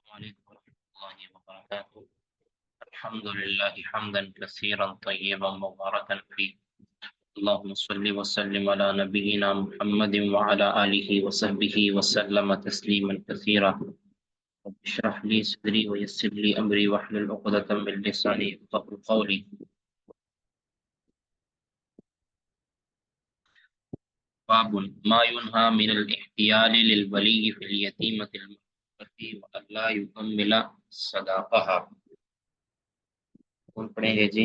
عليكم ورحمة الله وبركاته. الحمد لله حمدا كثيرا طيبا مباركا فيه. اللهم صل وسلم على نبينا محمد وعلى آله وصحبه وسلم تسليما كثيرا. رب اشرح لي صدري ويسر لي أمري واحلل عقدة من لساني يفقهوا قولي. باب ما ينهى من الاحتيال للولي في اليتيمة المرأة وألا يكمل صداقها. کون پڑھیں گے جی؟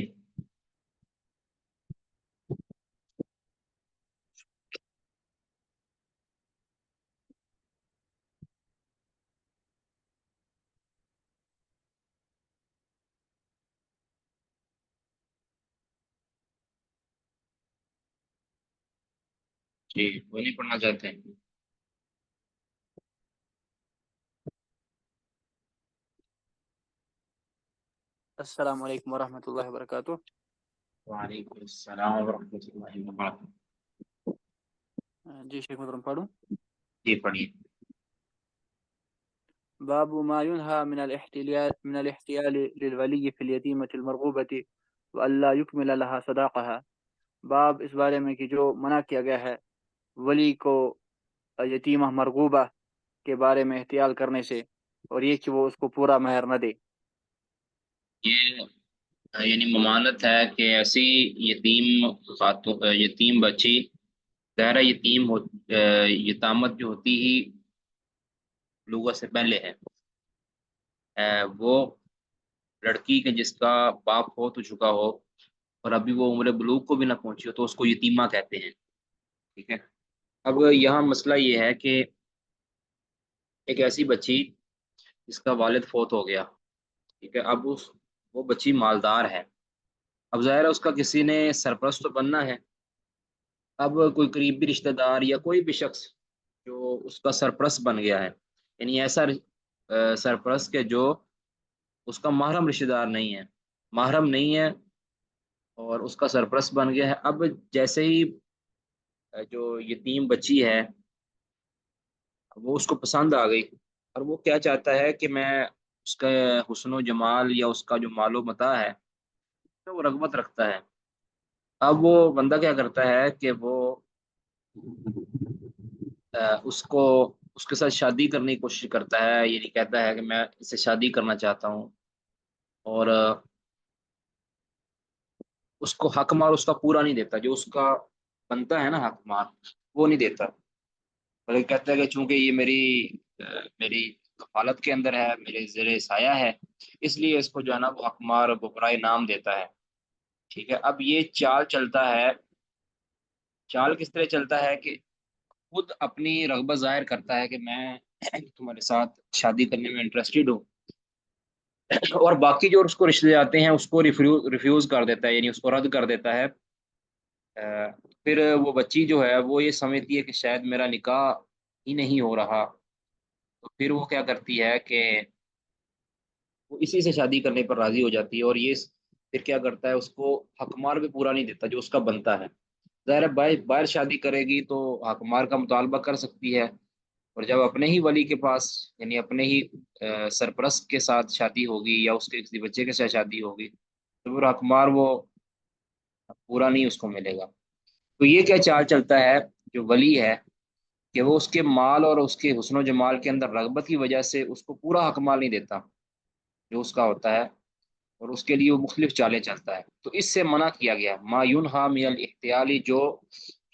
جی وہ نہیں پڑھنا چاہتے ہیں؟ السلام علیکم ورحمۃ اللہ وبرکاتہ۔ وعلیکم السلام ورحمۃ اللہ وبرکاتہ۔ جی شیخ محترم پڑھوں۔ جی پڑھیے۔ باب ما ينهى من الاحتيال للولي في اليتيمة المرغوبة وألا يكمل لها صداقها۔ باب اس بارے میں کہ جو منع کیا گیا ہے ولی کو یتیمہ مرغوبہ کے بارے میں احتیال کرنے سے، اور یہ کہ وہ اس کو پورا مہر نہ دے۔ یہ یعنی ممانت ہے کہ ایسی یتیم بچی ظاہرہ یتامت جو ہوتی ہی بلوغت سے پہلے ہے، وہ لڑکی کے جس کا باپ ہو تو چکا ہو اور ابھی وہ عمر بلوغ کو بھی نہ پہنچی ہو تو اس کو یتیمہ کہتے ہیں، ٹھیک ہے۔ اب یہاں مسئلہ یہ ہے کہ ایک ایسی بچی جس کا والد فوت ہو گیا، ٹھیک ہے، اب وہ بچی مالدار ہے، اب ظاہر ہے اس کا کسی نے سرپرست تو بننا ہے۔ اب کوئی قریبی رشتہ دار یا کوئی بھی شخص جو اس کا سرپرست بن گیا ہے، یعنی ایسا سرپرست کہ جو اس کا محرم رشتہ دار نہیں ہے، محرم نہیں ہے اور اس کا سرپرست بن گیا ہے۔ اب جیسے ہی جو یتیم بچی ہے وہ اس کو پسند آ گئی اور وہ کیا چاہتا ہے کہ میں اس کا حسن و جمال یا اس کا جو مال و متاع ہے تو وہ رغبت رکھتا ہے۔ اب وہ بندہ کیا کرتا ہے کہ وہ اس کے ساتھ شادی کرنے کی کوشش کرتا ہے، یعنی کہتا ہے کہ میں اس سے شادی کرنا چاہتا ہوں، اور اس کو حق مال اس کا پورا نہیں دیتا، جو اس کا بنتا ہے نا حق مال وہ نہیں دیتا، بلکہ کہتا ہے کہ چونکہ یہ میری کفالت کے اندر ہے، میرے زیر سایہ ہے، اس لیے اس کو جو ہے نا وہ حق مال وہ برائے نام دیتا ہے، ٹھیک ہے۔ اب یہ چال چلتا ہے، چال کس طرح چلتا ہے کہ خود اپنی رغبت ظاہر کرتا ہے کہ میں تمہارے ساتھ شادی کرنے میں انٹرسٹڈ ہوں، اور باقی جو اس کو رشتے آتے ہیں اس کو ریفیوز کر دیتا ہے، یعنی اس کو رد کر دیتا ہے۔ پھر وہ بچی جو ہے وہ یہ سمجھتی ہے کہ شاید میرا نکاح ہی نہیں ہو رہا، تو پھر وہ کیا کرتی ہے کہ وہ اسی سے شادی کرنے پر راضی ہو جاتی ہے، اور یہ پھر کیا کرتا ہے اس کو حق مال بھی پورا نہیں دیتا جو اس کا بنتا ہے۔ ظاہر ہے باہر شادی کرے گی تو حق مال کا مطالبہ کر سکتی ہے، اور جب اپنے ہی ولی کے پاس یعنی اپنے ہی سرپرست کے ساتھ شادی ہوگی یا اس کے کسی بچے کے ساتھ شادی ہوگی تو پھر حق مال وہ پورا نہیں اس کو ملے گا۔ تو یہ کیا چال چلتا ہے جو ولی ہے کہ وہ اس کے مال اور اس کے حسن و جمال کے اندر رغبت کی وجہ سے اس کو پورا حق مال نہیں دیتا جو اس کا ہوتا ہے، اور اس کے لیے وہ مختلف چالیں چلتا ہے۔ تو اس سے منع کیا گیا ما ینہا من الاحتیال، جو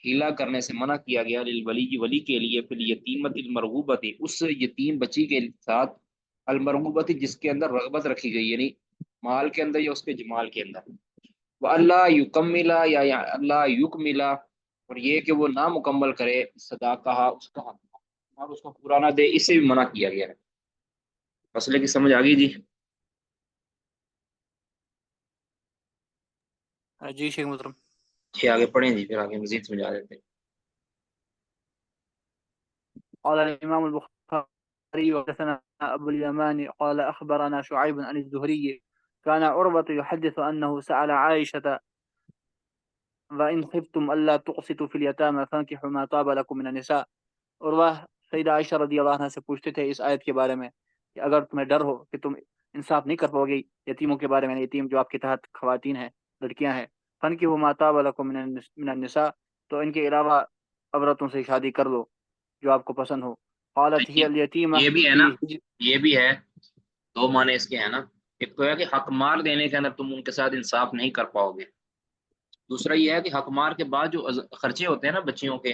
ہیلا کرنے سے منع کیا گیا للولی، ولی کے لیے، فی الیتیمۃ المرغوبۃ، اس یتیم بچی کے ساتھ، المرغوبۃ جس کے اندر رغبت رکھی گئی، یعنی مال کے اندر یا اس کے جمال کے اندر، وَأَلَّا یکملا یا اللہ یکملا، اور یہ کہ وہ نہ مکمل کرے صداقہ اس کا حق اور اس کو پورا نہ دے، اس سے بھی منع کیا گیا ہے۔ مسئلے کی سمجھ آ گئی جی؟ جی شیخ محترم۔ جی آگے پڑھیں جی، پھر آگے مزید سمجھا دیتے ہیں۔ قال الإمام البخاري وحدثنا أبو اليمان قال أخبرنا شعيب عن الزهري كان عروة يحدث أنه سأل عائشة وإن خفتم ألا تقسطوا في اليتامى فانكحوا ما طاب لكم من النساء۔ عروہ سیدہ عائشہ رضی اللہ عنہ سے پوچھتے تھے اس آیت کے بارے میں کہ اگر تمہیں ڈر ہو کہ تم انصاف نہیں کر پاؤ گے یتیموں کے بارے میں، یتیم جو آپ کے تحت خواتین ہیں، لڑکیاں ہیں، فن کی وہ ماتاب لکم من النساء، تو ان کے علاوہ عورتوں سے شادی کر لو جو آپ کو پسند ہو. قالت ہی الیتیمہ یہ بھی ہے نا، فی یہ بھی ہے، دو معنی اس کے ہیں نا. ایک تو ہے کہ حق مار دینے کے اندر تم ان کے ساتھ انصاف نہیں کر پاؤ گے. دوسرا یہ ہے کہ حق مار کے بعد جو خرچے ہوتے ہیں نا بچیوں کے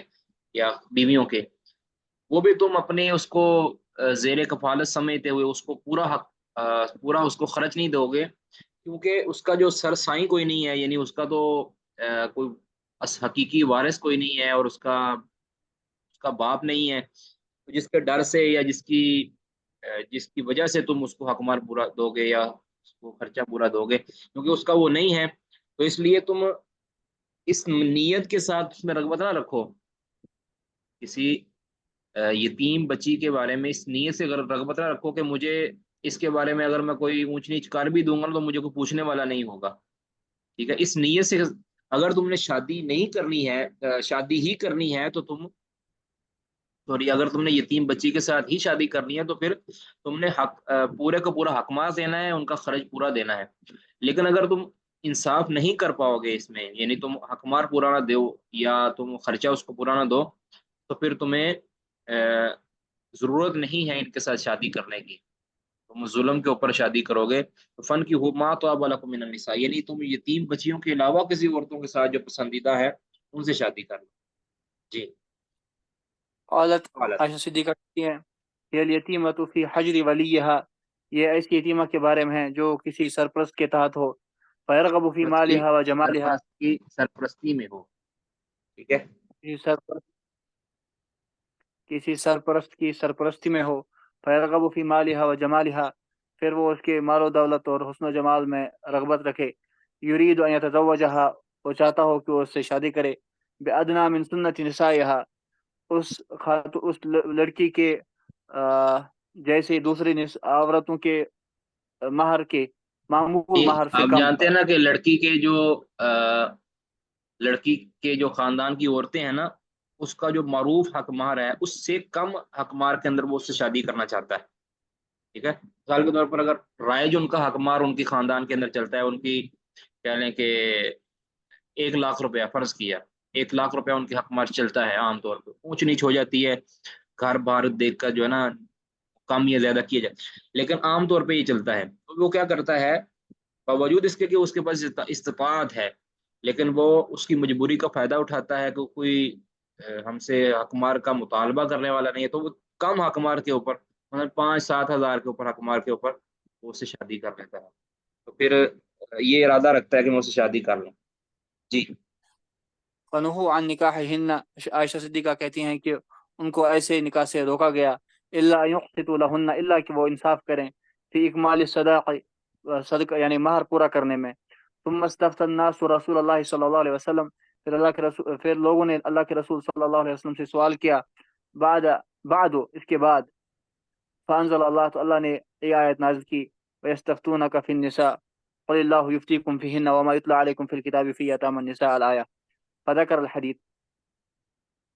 یا بیویوں کے، وہ بھی تم اپنے اس کو زیر کفالت سمجھتے ہوئے اس کو پورا حق پورا اس کو خرچ نہیں دو گے، کیونکہ اس کا جو سر سائیں کوئی نہیں ہے، یعنی اس کا تو کوئی حقیقی وارث کوئی نہیں ہے، اور اس کا باپ نہیں ہے. تو جس کے ڈر سے یا جس کی وجہ سے تم اس کو حق مار پورا دو گے یا اس کو خرچہ پورا دو گے، کیونکہ اس کا وہ نہیں ہے، تو اس لیے تم اس نیت کے ساتھ اس میں رغبت نہ رکھو. کسی یتیم بچی کے بارے میں اس نیت سے اگر رغبت نہ رکھو کہ مجھے اس کے بارے میں اگر میں کوئی اونچ نیچ کر بھی دوں گا تو مجھے کوئی پوچھنے والا نہیں ہوگا. ٹھیک ہے، اس نیت سے اگر تم نے شادی نہیں کرنی ہے، شادی ہی کرنی ہے تو سوری، اگر تم نے یتیم بچی کے ساتھ ہی شادی کرنی ہے تو پھر تم نے پورے کا پورا حق مار دینا ہے، ان کا خرچ پورا دینا ہے. لیکن اگر تم انصاف نہیں کر پاؤ گے اس میں، یعنی تم حق مار پورا نہ دو یا تم خرچہ اس کو پورا نہ دو، تو پھر تمہیں ضرورت نہیں ہے ان کے ساتھ شادی کرنے کی. تم ظلم کے اوپر شادی کرو گے. تو فن کی ما طاب لکم من النساء، یعنی تم یتیم بچیوں کے علاوہ کسی عورتوں کے ساتھ جو پسندیدہ ہے ان سے شادی کر لو. جی. قالت حالت. عائشہ صدیقہ کہتی ہیں یہ الیتیمۃ فی حجر ولیہا، یہ ایسی یتیمہ کے بارے میں ہے جو کسی سرپرست کے تحت ہو، فیرغب فی مالہا و جمالہا، سرپرست کی سرپرستی میں ہو. ٹھیک ہے. کسی سرپرست کی سرپرستی میں ہو، فیرغب فی مالہا و جمالہا، پھر وہ اس کے مال و دولت اور حسن و جمال میں رغبت رکھے. یرید ان یتزوجہا، وہ چاہتا ہو کہ وہ اس سے شادی کرے. بادنا من سنت نسائہا، اس لڑکی کے جیسے دوسری عورتوں کے مہر کے معمول مہر سے آپ کم. جانتے ہیں نا کہ لڑکی کے جو خاندان کی عورتیں ہیں نا، اس کا جو معروف حق مہر ہے اس سے کم حق مہر کے اندر وہ اس سے شادی کرنا چاہتا ہے. ٹھیک ہے. مثال کے طور پر اگر رائج ان کا حق مہر ان کی خاندان کے اندر چلتا ہے، ان کی کہہ لیں کہ 1 لاکھ روپیہ فرض کیا، 1 لاکھ روپیہ ان کے حق مہر چلتا ہے. عام طور پہ اونچ نیچ ہو جاتی ہے، گھر بار دیکھ کر جو ہے نا کم یا زیادہ کیا جائے، لیکن عام طور پہ یہ چلتا ہے. تو وہ کیا کرتا ہے، باوجود اس کے کہ اس کے پاس استطاعت ہے، لیکن وہ اس کی مجبوری کا فائدہ اٹھاتا ہے کہ کوئی ہم سے حق مہر کا مطالبہ کرنے والا نہیں ہے، تو وہ کم حق مہر کے اوپر، مطلب 5-7 ہزار کے اوپر حق مہر کے اوپر وہ اس سے شادی کر لیتا ہے. تو پھر یہ ارادہ رکھتا ہے کہ میں اس سے شادی کر لوں. جی. فنہو عن نکاحہن، عائشہ صدیقہ کہتی ہیں کہ ان کو ایسے نکاح سے روکا گیا، الا یقسطوا لہن، الا کہ وہ انصاف کریں، فی اکمال الصداق، صدقہ یعنی مہر پورا کرنے میں. ثم استفتى الناس رسول اللہ صلی اللہ علیہ وسلم، پھر لوگوں نے اللہ کے رسول صلی اللہ علیہ وسلم سے سوال کیا. بعد اس کے بعد، فانزل اللہ، تو اللہ نے یہ آیت نازل کی، ویستفتونک فی النساء قل اللہ یفتیکم فیہن وما یتلی علیکم فی الکتاب فی یتامی النساء الآیہ، فذکر الحدیث.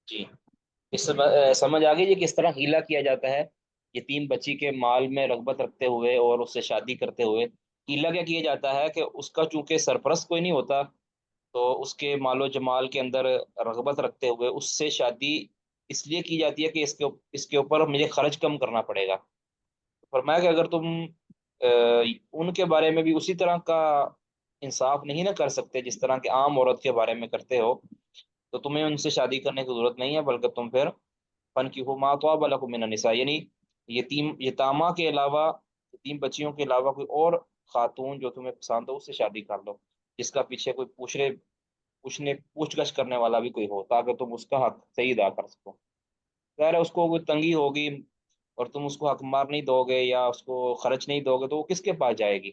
جی. سمجھ آ گئی جی کس طرح ہیلا کیا جاتا ہے یتیم بچی کے مال میں رغبت رکھتے ہوئے اور اس سے شادی کرتے ہوئے. ہیلا کیا کیا جاتا ہے کہ اس کا چونکہ سرپرست کوئی نہیں ہوتا، تو اس کے مال و جمال کے اندر رغبت رکھتے ہوئے اس سے شادی اس لیے کی جاتی ہے کہ اس کے اوپر مجھے خرچ کم کرنا پڑے گا. فرمایا کہ اگر تم ان کے بارے میں بھی اسی طرح کا انصاف نہیں نہ کر سکتے جس طرح کہ عام عورت کے بارے میں کرتے ہو، تو تمہیں ان سے شادی کرنے کی ضرورت نہیں ہے، بلکہ تم پھر فنکحوا ما طاب لکم من النساء، یعنی یتامہ کے علاوہ، یتیم بچیوں کے علاوہ کوئی اور خاتون جو تمہیں پسند ہو اس سے شادی کر لو، جس کا پیچھے کوئی پوچھ گچھ کرنے والا بھی کوئی ہو، تاکہ تم اس کا حق صحیح ادا کر سکو. ظاہر ہے اس کو کوئی تنگی ہوگی اور تم اس کو حق مار نہیں دو گے یا اس کو خرچ نہیں دو گے تو وہ کس کے پاس جائے گی؟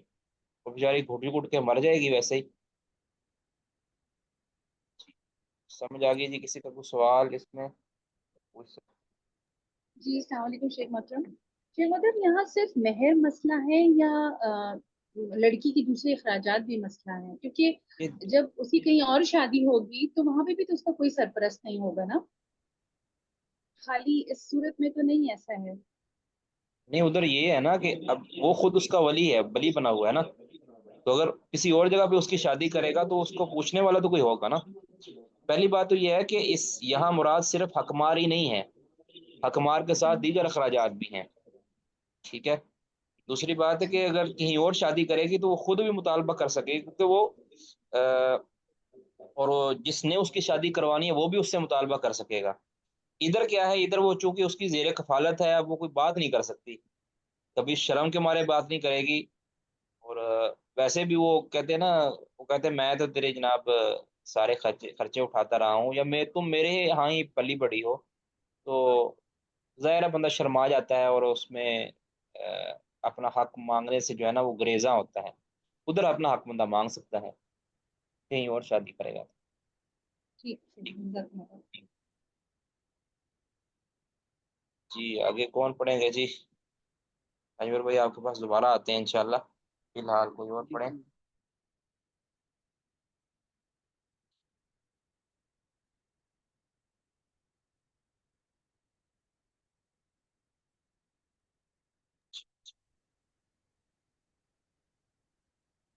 وہ بیچاری گھٹ گھٹ کے مر جائے گی ویسے ہی. سمجھ آ گئی جی؟ کسی کا کوئی سوال اس میں پوچھ سکتے؟ جی السلام علیکم شیخ محترم. شیخ محترم یہاں صرف مہر مسئلہ ہے یا لڑکی کی دوسرے اخراجات بھی مسئلہ ہے؟ کیونکہ جب اسی کہیں اور شادی ہوگی تو وہاں پہ بھی تو اس کا کوئی سرپرست نہیں ہوگا نا، خالی اس صورت میں تو نہیں ایسا ہے. نہیں ادھر یہ ہے نا کہ اب وہ خود اس کا ولی ہے، ولی بنا ہوا ہے نا، تو اگر کسی اور جگہ پہ اس کی شادی کرے گا تو اس کو پوچھنے والا تو کوئی ہوگا نا۔ پہلی بات تو یہ ہے کہ اس یہاں مراد صرف حکمار ہی نہیں ہے، حکمار کے ساتھ دیگر اخراجات بھی ہیں، ٹھیک ہے۔ دوسری بات ہے کہ اگر کہیں اور شادی کرے گی تو وہ خود بھی مطالبہ کر سکے گی، کیونکہ وہ اور وہ جس نے اس کی شادی کروانی ہے وہ بھی اس سے مطالبہ کر سکے گا۔ ادھر کیا ہے، ادھر وہ چونکہ اس کی زیر کفالت ہے، اب وہ کوئی بات نہیں کر سکتی، کبھی شرم کے مارے بات نہیں کرے گی، اور ویسے بھی وہ کہتے ہیں نا، وہ کہتے ہیں میں تو تیرے جناب سارے خرچے خرچے اٹھاتا رہا ہوں، یا میں تم میرے ہاں ہی پلی بڑی ہو، تو ظاہر ہے بندہ شرما جاتا ہے، اور اس میں اپنا حق مانگنے سے جو ہے نا وہ گریزاں ہوتا ہے۔ ادھر اپنا حق بندہ مانگ سکتا ہے، کہیں اور شادی کرے گا۔ ٹھیک ہے، جزاک اللہ۔ جی آگے کون پڑھیں گے جی؟ اجمیر بھائی آپ کے پاس دوبارہ آتے ہیں انشاءاللہ، فی الحال کوئی اور جی پڑھیں۔ جی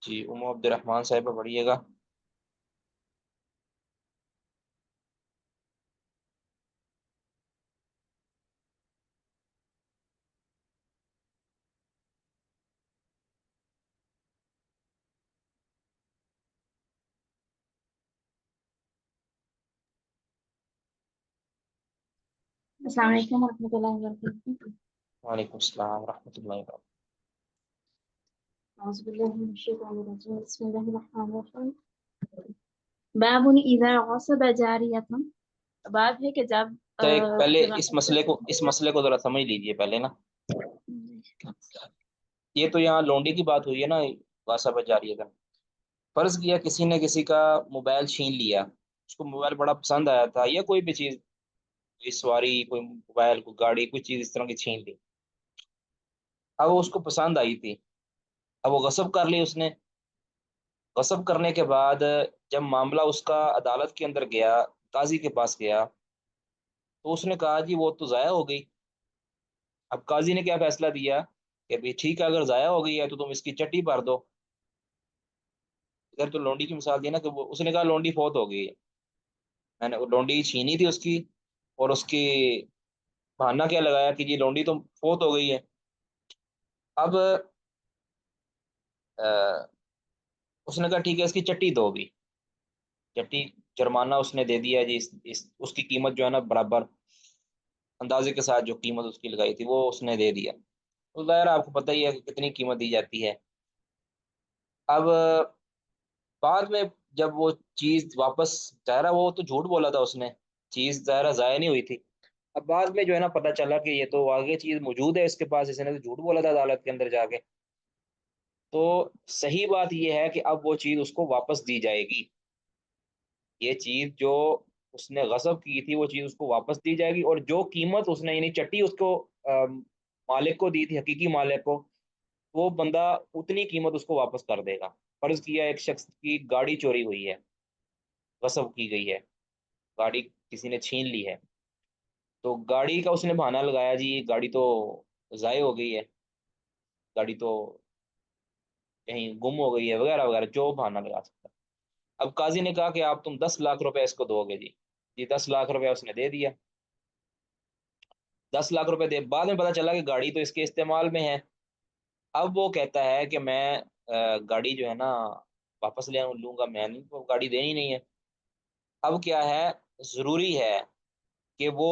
جی ام عبد الرحمان صاحبہ پڑھیے گا۔ السلام علیکم ورحمۃ اللہ وبرکاتہ۔ وعلیکم السلام ورحمۃ اللہ وبرکاتہ۔ اعوذ باللہ من الشیطان الرجیم، بسم اللہ الرحمن الرحیم۔ باب اذا غصب جاریۃ، باب ہے کہ جب تو ایک پہلے اس مسئلے کو ذرا سمجھ لیجئے پہلے نا، یہ تو یہاں لونڈی کی بات ہوئی ہے نا، واسطہ جاریہ کا۔ فرض کیا کسی نے کسی کا موبائل چھین لیا، اس کو موبائل بڑا پسند آیا تھا، یا کوئی بھی چیز، کوئی سواری، کوئی موبائل، کوئی گاڑی، کوئی چیز اس طرح کی چھین لی، اب وہ اس کو پسند آئی تھی، اب وہ غصب کر لی اس نے۔ غصب کرنے کے بعد جب معاملہ اس کا عدالت کے اندر گیا، قاضی کے پاس گیا، تو اس نے کہا جی وہ تو ضائع ہو گئی۔ اب قاضی نے کیا فیصلہ دیا کہ بھی ٹھیک ہے، اگر ضائع ہو گئی ہے تو تم اس کی چٹی بھر دو۔ ادھر تو لونڈی کی مثال دی نا کہ اس نے کہا لونڈی فوت ہو گئی ہے، میں نے وہ لونڈی چھینی تھی اس کی، اور اس کی بہانہ کیا لگایا کہ جی لونڈی تو فوت ہو گئی ہے۔ اب اس نے کہا ٹھیک ہے اس کی چٹی دو بھی، چٹی جرمانہ اس نے دے دیا جی، اس کی قیمت جو ہے نا برابر اندازے کے ساتھ جو قیمت اس کی لگائی تھی وہ اس نے دے دیا۔ تو ظاہر آپ کو پتہ ہی ہے کہ کتنی قیمت دی جاتی ہے۔ اب بعد میں جب وہ چیز واپس، ظاہرہ وہ تو جھوٹ بولا تھا اس نے، چیز ظاہرہ ضائع نہیں ہوئی تھی، اب بعد میں جو ہے نا پتہ چلا کہ یہ تو واقعی چیز موجود ہے اس کے پاس، اس نے تو جھوٹ بولا تھا عدالت کے اندر جا کے، تو صحیح بات یہ ہے کہ اب وہ چیز اس کو واپس دی جائے گی۔ یہ چیز جو اس نے غصب کی تھی وہ چیز اس کو واپس دی جائے گی، اور جو قیمت اس نے یعنی چٹی اس کو مالک کو دی تھی، حقیقی مالک کو، وہ بندہ اتنی قیمت اس کو واپس کر دے گا۔ فرض کیا ایک شخص کی گاڑی چوری ہوئی ہے، غصب کی گئی ہے، گاڑی کسی نے چھین لی ہے، تو گاڑی کا اس نے بہانہ لگایا جی یہ گاڑی تو ضائع ہو گئی ہے، گاڑی تو کہیں گم ہو گئی ہے، وغیرہ وغیرہ جو بہانہ لگا سکتا ہے۔ اب قاضی نے کہا کہ آپ تم 10 لاکھ روپے اس کو دو گے جی، جی 10 لاکھ روپے اس نے دے دیا۔ 10 لاکھ روپے دے، بعد میں پتا چلا کہ گاڑی تو اس کے استعمال میں ہے۔ اب وہ کہتا ہے کہ میں گاڑی جو ہے نا واپس لوں گا، میں نہیں، وہ گاڑی دینی نہیں ہے۔ اب کیا ہے، ضروری ہے کہ وہ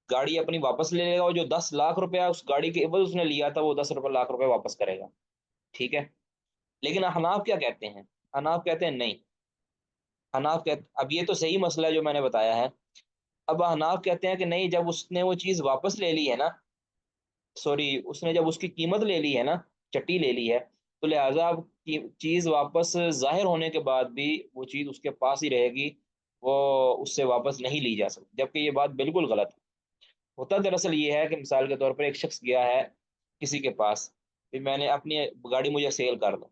گاڑی اپنی واپس لے لے گا، اور جو 10 لاکھ روپے اس گاڑی کے عوض اس نے لیا تھا وہ 10 لاکھ روپے واپس کرے گا، ٹھیک ہے۔ لیکن حناف کیا کہتے ہیں؟ حناف کہتے ہیں نہیں، اب یہ تو صحیح مسئلہ ہے جو میں نے بتایا ہے، اب حناف کہتے ہیں کہ نہیں، جب اس نے وہ چیز واپس لے لی ہے نا، سوری اس نے جب اس کی قیمت لے لی ہے نا، چٹی لے لی ہے، تو لہٰذا اب چیز واپس ظاہر ہونے کے بعد بھی وہ چیز اس کے پاس ہی رہے گی، وہ اس سے واپس نہیں لی جا سکتی، جبکہ یہ بات بالکل غلط ہے۔ ہوتا دراصل یہ ہے کہ مثال کے طور پر ایک شخص گیا ہے کسی کے پاس کہ میں نے اپنی گاڑی مجھے سیل کر دو،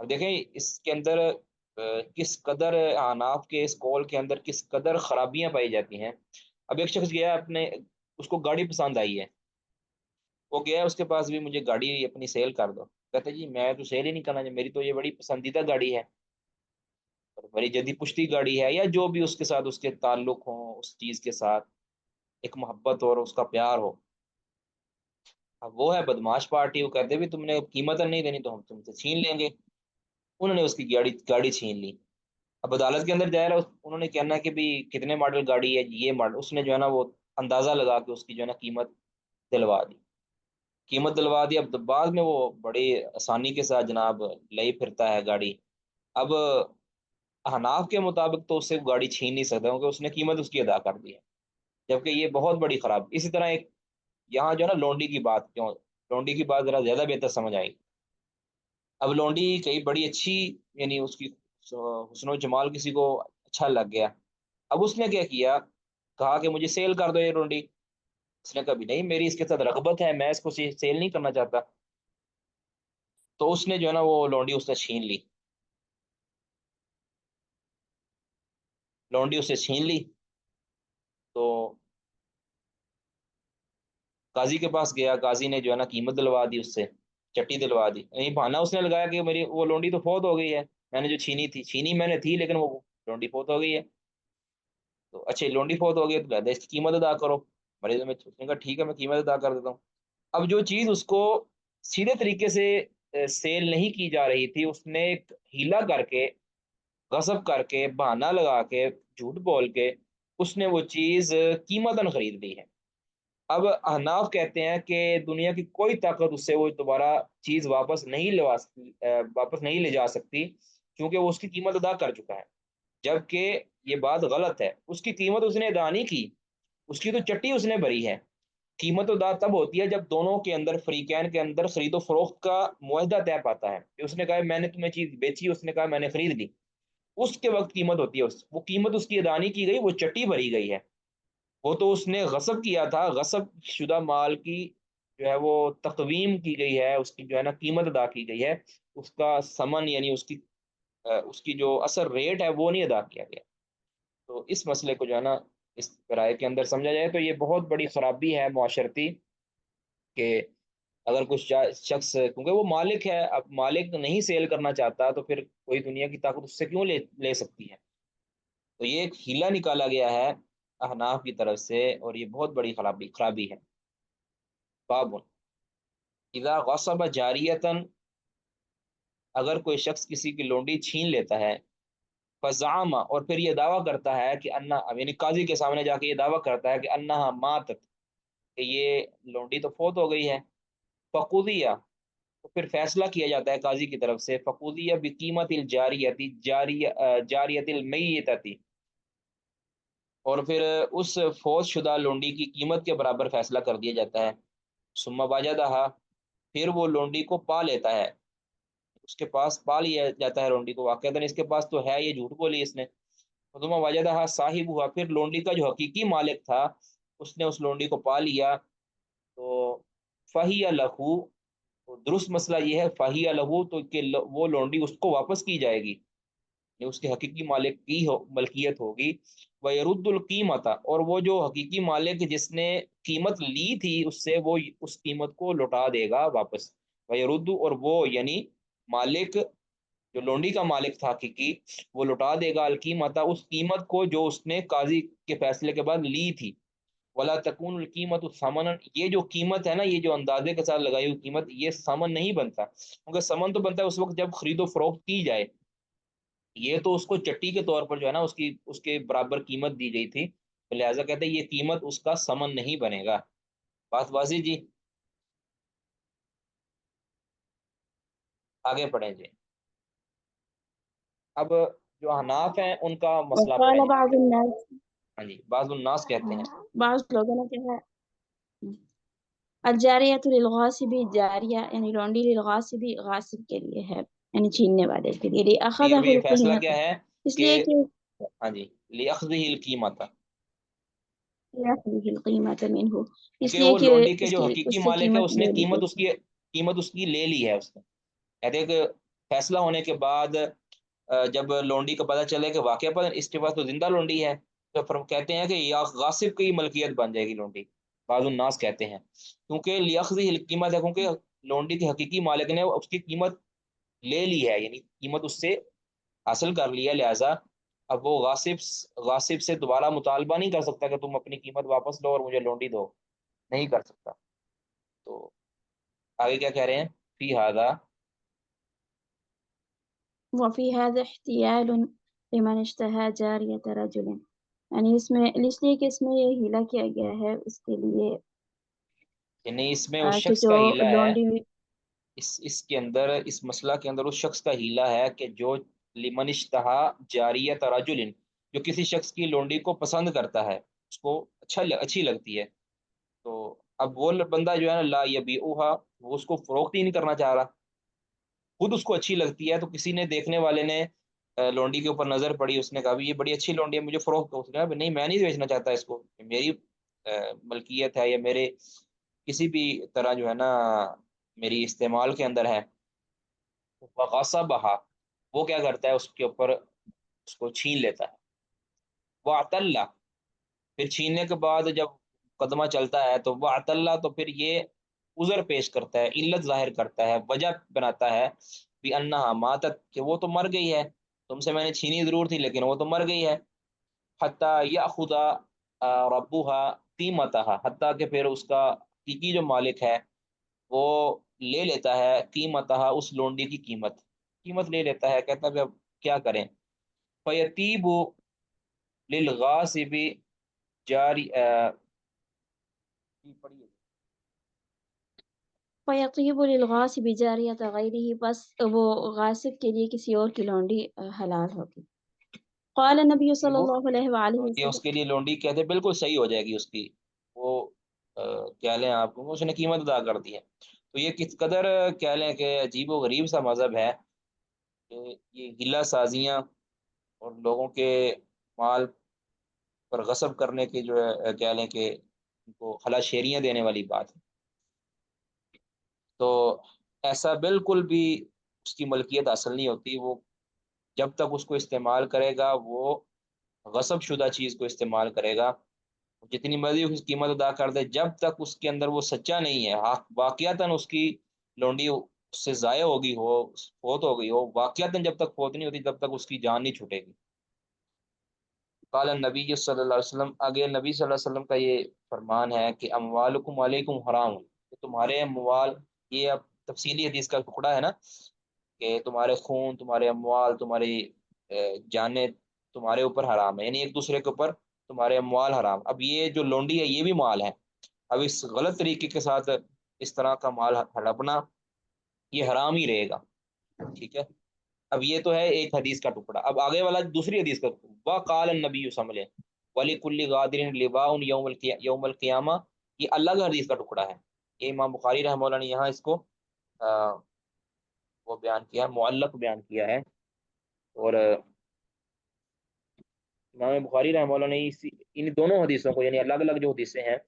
اب دیکھیں اس کے اندر کس قدر حناف کے اس قول کے اندر کس قدر خرابیاں پائی جاتی ہیں۔ اب ایک شخص گیا اپنے، اس کو گاڑی پسند آئی ہے، وہ گیا اس کے پاس بھی، مجھے گاڑی اپنی سیل کر دو. کہتے جی میں تو سیل ہی نہیں کرنا، میری تو یہ بڑی پسندیدہ گاڑی ہے اور بڑی جدی پشتی گاڑی ہے، یا جو بھی اس کے ساتھ اس کے تعلق ہوں، اس چیز کے ساتھ ایک محبت اور اس کا پیار ہو. اب وہ ہے بدماش پارٹی، وہ کہتے بھی تم نے قیمت نہیں دینی تو ہم تم سے چھین لیں گے. انہوں نے اس کی گاڑی چھین لی. اب عدالت کے اندر جا رہا انہوں نے کہنا کہ بھی کتنے ماڈل گاڑی ہے، یہ ماڈل. اس نے جو ہے نا وہ اندازہ لگا کے اس کی جو ہے نا قیمت دلوا دی. اب بعد میں وہ بڑی آسانی کے ساتھ جناب لے پھرتا ہے گاڑی. اب احناف کے مطابق تو اس سے گاڑی چھین نہیں سکتا کیونکہ اس نے قیمت اس کی ادا کر دی ہے، جبکہ یہ بہت بڑی خراب. اسی طرح ایک یہاں جو ہے نا لونڈی کی بات، کیوں لونڈی کی بات ذرا زیادہ بہتر سمجھ آئی. اب لونڈی کئی بڑی اچھی، یعنی اس کی حسن و جمال کسی کو اچھا لگ گیا. اب اس نے کیا کیا، کہا کہ مجھے سیل کر دو یہ لونڈی. اس نے کہا بھی نہیں، میری اس کے ساتھ رغبت ہے، میں اس کو سیل نہیں کرنا چاہتا. تو اس نے جو ہے نا وہ لونڈی اس نے چھین لی. لونڈی اس سے چھین لی تو قاضی کے پاس گیا. قاضی نے جو ہے نا قیمت دلوا دی، اس سے چٹی دلوا دی. یعنی بہانہ اس نے لگایا کہ میری وہ لونڈی تو فوت ہو گئی ہے، میں نے جو چھینی میں نے تھی، لیکن وہ لونڈی فوت ہو گئی ہے. تو اچھا لونڈی فوت ہو گئی تو کہتے اس کی قیمت ادا کرو. مریض میں اس نے کہا ٹھیک ہے میں قیمت ادا کر دیتا ہوں. اب جو چیز اس کو سیدھے طریقے سے سیل نہیں کی جا رہی تھی، اس نے ایک ہیلا کر کے، غصب کر کے، بہانہ لگا کے، جھوٹ بول کے اس نے وہ چیز قیمتاً خرید لی ہے. اب احناف کہتے ہیں کہ دنیا کی کوئی طاقت اس سے وہ دوبارہ چیز واپس نہیں لے جا سکتی، کیونکہ وہ اس کی قیمت ادا کر چکا ہے. جبکہ یہ بات غلط ہے، اس کی قیمت اس نے ادا نہیں کی، اس کی تو چٹی اس نے بھری ہے. قیمت ادا تب ہوتی ہے جب دونوں کے اندر، فریقین کے اندر خرید و فروخت کا معاہدہ طے پاتا ہے کہ اس نے کہا میں نے تمہیں چیز بیچی، اس نے کہا میں نے خرید لی. اس کے وقت قیمت ہوتی ہے. وہ قیمت اس کی ادا نہیں کی گئی، وہ چٹی بھری گئی ہے. وہ تو اس نے غصب کیا تھا، غصب شدہ مال کی جو ہے وہ تقویم کی گئی ہے، اس کی جو ہے نا قیمت ادا کی گئی ہے. اس کا ثمن یعنی اس کی جو اصل ریٹ ہے وہ نہیں ادا کیا گیا. تو اس مسئلے کو جو ہے نا اس رائے کے اندر سمجھا جائے تو یہ بہت بڑی خرابی ہے معاشرتی، کہ اگر کچھ شخص، کیونکہ وہ مالک ہے، اب مالک نہیں سیل کرنا چاہتا تو پھر کوئی دنیا کی طاقت اس سے کیوں لے سکتی ہے. تو یہ ایک ہیلا نکالا گیا ہے احناف کی طرف سے، اور یہ بہت بڑی خرابی ہے. باب اذا غصب جاریتن، اگر کوئی شخص کسی کی لونڈی چھین لیتا ہے، فزعم، اور پھر یہ دعویٰ کرتا ہے کہ یعنی قاضی کے سامنے جا کے یہ دعویٰ کرتا ہے کہ انہا ماتت، کہ یہ لونڈی تو فوت ہو گئی ہے. فقضیہ، تو پھر فیصلہ کیا جاتا ہے قاضی کی طرف سے. فقضیہ بقیمت الجاریتی، جاریت المیتتی، اور پھر اس فوت شدہ لونڈی کی قیمت کے برابر فیصلہ کر دیا جاتا ہے. ثم وجدہا، پھر وہ لونڈی کو پا لیتا ہے، اس کے پاس پا لیا جاتا ہے لونڈی کو. واقعتاً اس کے پاس تو ہے، یہ جھوٹ بولی اس نے. ثم وجدہا صاحب ہوا، پھر لونڈی کا جو حقیقی مالک تھا اس نے اس لونڈی کو پا لیا. تو فہی لہو، تو درست مسئلہ یہ ہے فہی لہو، تو کہ وہ لونڈی اس کو واپس کی جائے گی، یعنی اس کے حقیقی مالک کی ملکیت ہوگی. وَيَرُدُّ الْقِيمَةَ، اور وہ جو حقیقی مالک جس نے قیمت لی تھی اس سے، وہ اس قیمت کو لوٹا دے گا واپس. وَيَرُدُّ، اور وہ یعنی مالک جو لونڈی کا مالک تھا حقیقی، وہ لوٹا دے گا القیمت، اس قیمت کو جو اس نے قاضی کے فیصلے کے بعد لی تھی. ولا تکون القیمت ثمنا، یہ جو قیمت ہے نا، یہ جو اندازے کے ساتھ لگائی ہوئی قیمت، یہ ثمن نہیں بنتا، کیونکہ ثمن تو بنتا ہے اس وقت جب خرید و فروخت کی جائے. یہ تو اس کو چٹی کے طور پر جو ہے نا اس کے برابر قیمت دی گئی تھی، لہٰذا کہتے ہیں یہ قیمت اس کا ثمن نہیں بنے گا. بات واضح جی؟ آگے پڑھیں جی. اب جو احناف ہیں ان کا مسئلہ پڑھیں وقال جی. بعض الناس، ہاں جی، بعض الناس کہتے ہیں بعض لوگوں نے کہا الجاریۃ للغاصب، جاریہ یعنی لونڈی للغاصب، غاصب کے لیے ہے، یعنی چھیننے والے کے لیے. پھر لأخذہ بھی فیصلہ القیمۃ، کیا ہے اس کہ لیے کہ ہاں جی، لأخذہ القیمت، لأخذہ القیمۃ منہ، اس کہ لیے وہ کہ لونڈی کے اس جو کی حقیقی اس سے مالک ہے قیمت اس نے لے لی گئی. قیمت اس کی لے لی ہے اس نے. کہتے ہیں کہ فیصلہ ہونے کے بعد جب لونڈی کا پتہ چلے کہ واقعہ پر اس کے پاس تو زندہ لونڈی ہے، تو پھر کہتے ہیں کہ یا غاصب کی ملکیت بن جائے گی لونڈی. بعض الناس کہتے ہیں، کیونکہ لیاخذی القیمت ہے، کیونکہ لونڈی کے حقیقی مالک نے اس کی قیمت لے لی ہے، یعنی قیمت اس سے حاصل کر لیا، لہذا اب وہ غاصب سے دوبارہ مطالبہ نہیں کر سکتا کہ تم اپنی قیمت واپس لو اور مجھے لونڈی دو، نہیں کر سکتا۔ تو آگے کیا کہہ رہے ہیں؟ فی ہذا، وفي هذا احتيال لمن اشتهى جارية رجل، یعنی اس میں اس لیے کہ اس میں یہ ہیلا کیا گیا ہے اس کے لیے یعنی اس میں اس کہ شخص جو کا ہیلا ہے، لونڈی اس کے اندر، اس مسئلہ کے اندر اس شخص کا ہیلا ہے کہ جو لمن اشتہا جاریت رجل، جو کسی شخص کی لونڈی کو پسند کرتا ہے، اس کو اچھی لگتی ہے، تو اب وہ بندہ جو ہے نا لا یبیعوہا، وہ اس کو فروخت ہی نہیں کرنا چاہ رہا، خود اس کو اچھی لگتی ہے، تو کسی نے دیکھنے والے نے لونڈی کے اوپر نظر پڑی، اس نے کہا بھی یہ بڑی اچھی لونڈی ہے، مجھے فروخت کرو، اس نے کہا نہیں میں نہیں بیچنا چاہتا اس کو، میری ملکیت ہے، یا میرے کسی بھی طرح جو ہے نا میری استعمال کے اندر ہے۔ وغصبها، وہ کیا کرتا ہے اس کے اوپر اس کو چھین لیتا ہے۔ واعتل، پھر چھیننے کے بعد جب مقدمہ چلتا ہے تو واعتل، تو پھر یہ عذر پیش کرتا ہے، علت ظاہر کرتا ہے، وجہ بناتا ہے بھی انہا ماتت، کہ وہ تو مر گئی ہے، تم سے میں نے چھینی ضرور تھی لیکن وہ تو مر گئی ہے۔ حتیٰ یاخذ ربها قیمتها، حتیٰ کہ پھر اس کا حقیقی جو مالک ہے وہ لے لیتا ہے قیمتها، اس لونڈی کی قیمت لے لیتا ہے، کہتا ہے اب کیا کریں۔ فیتیب للغاصب جاری پڑھیے۔ فیطیب للغاصب جاریۃ غیرہ، بس وہ غاصب کے لیے کسی اور کی لونڈی حلال ہوگی۔ قال نبی صلی اللہ علیہ وآلہ یہ اس وسلم، کے لیے لونڈی کہتے ہیں بالکل صحیح ہو جائے گی اس کی، وہ کہہ لیں آپ کو اس نے قیمت ادا کر دی ہے۔ تو یہ کس قدر کہہ لیں کہ عجیب و غریب سا مذہب ہے کہ یہ ہلا سازیاں اور لوگوں کے مال پر غصب کرنے کے جو ہے کہہ لیں کہ ان کو خلا شیریاں دینے والی بات ہے۔ تو ایسا بالکل بھی اس کی ملکیت حاصل نہیں ہوتی، وہ جب تک اس کو استعمال کرے گا وہ غصب شدہ چیز کو استعمال کرے گا، جتنی مرضی اس کی قیمت ادا کر دے، جب تک اس کے اندر وہ سچا نہیں ہے، واقعتاً اس کی لونڈی اس سے ضائع ہوگی ہو، فوت ہو گئی ہو، واقعتاً جب تک فوت نہیں ہوتی تب تک اس کی جان نہیں چھوٹے گی۔ قال النبی صلی اللہ علیہ وسلم، آگے نبی صلی اللہ علیہ وسلم کا یہ فرمان ہے کہ اموالکم علیکم حرام، کہ تمہارے اموال، یہ اب تفصیلی حدیث کا ٹکڑا ہے نا، کہ تمہارے خون، تمہارے اموال، تمہاری جانیں تمہارے اوپر حرام ہے، یعنی ایک دوسرے کے اوپر تمہارے اموال حرام۔ اب یہ جو لونڈی ہے یہ بھی مال ہے، اب اس غلط طریقے کے ساتھ اس طرح کا مال ہڑپنا یہ حرام ہی رہے گا، ٹھیک ہے۔ اب یہ تو ہے ایک حدیث کا ٹکڑا، اب آگے والا دوسری حدیث کا ٹکڑا، وقال النبی سمجھے وَلِكُلِّ غَادِرٍ لِبَاءٌ یوم القیامہ، یہ الگ حدیث کا ٹکڑا ہے، یہ امام بخاری رحمہ اللہ نے یہاں اس کو وہ بیان کیا، معلق بیان کیا ہے، اور امام بخاری رحمہ اللہ نے ان دونوں حدیثوں کو، یعنی الگ الگ جو حدیثیں ہیں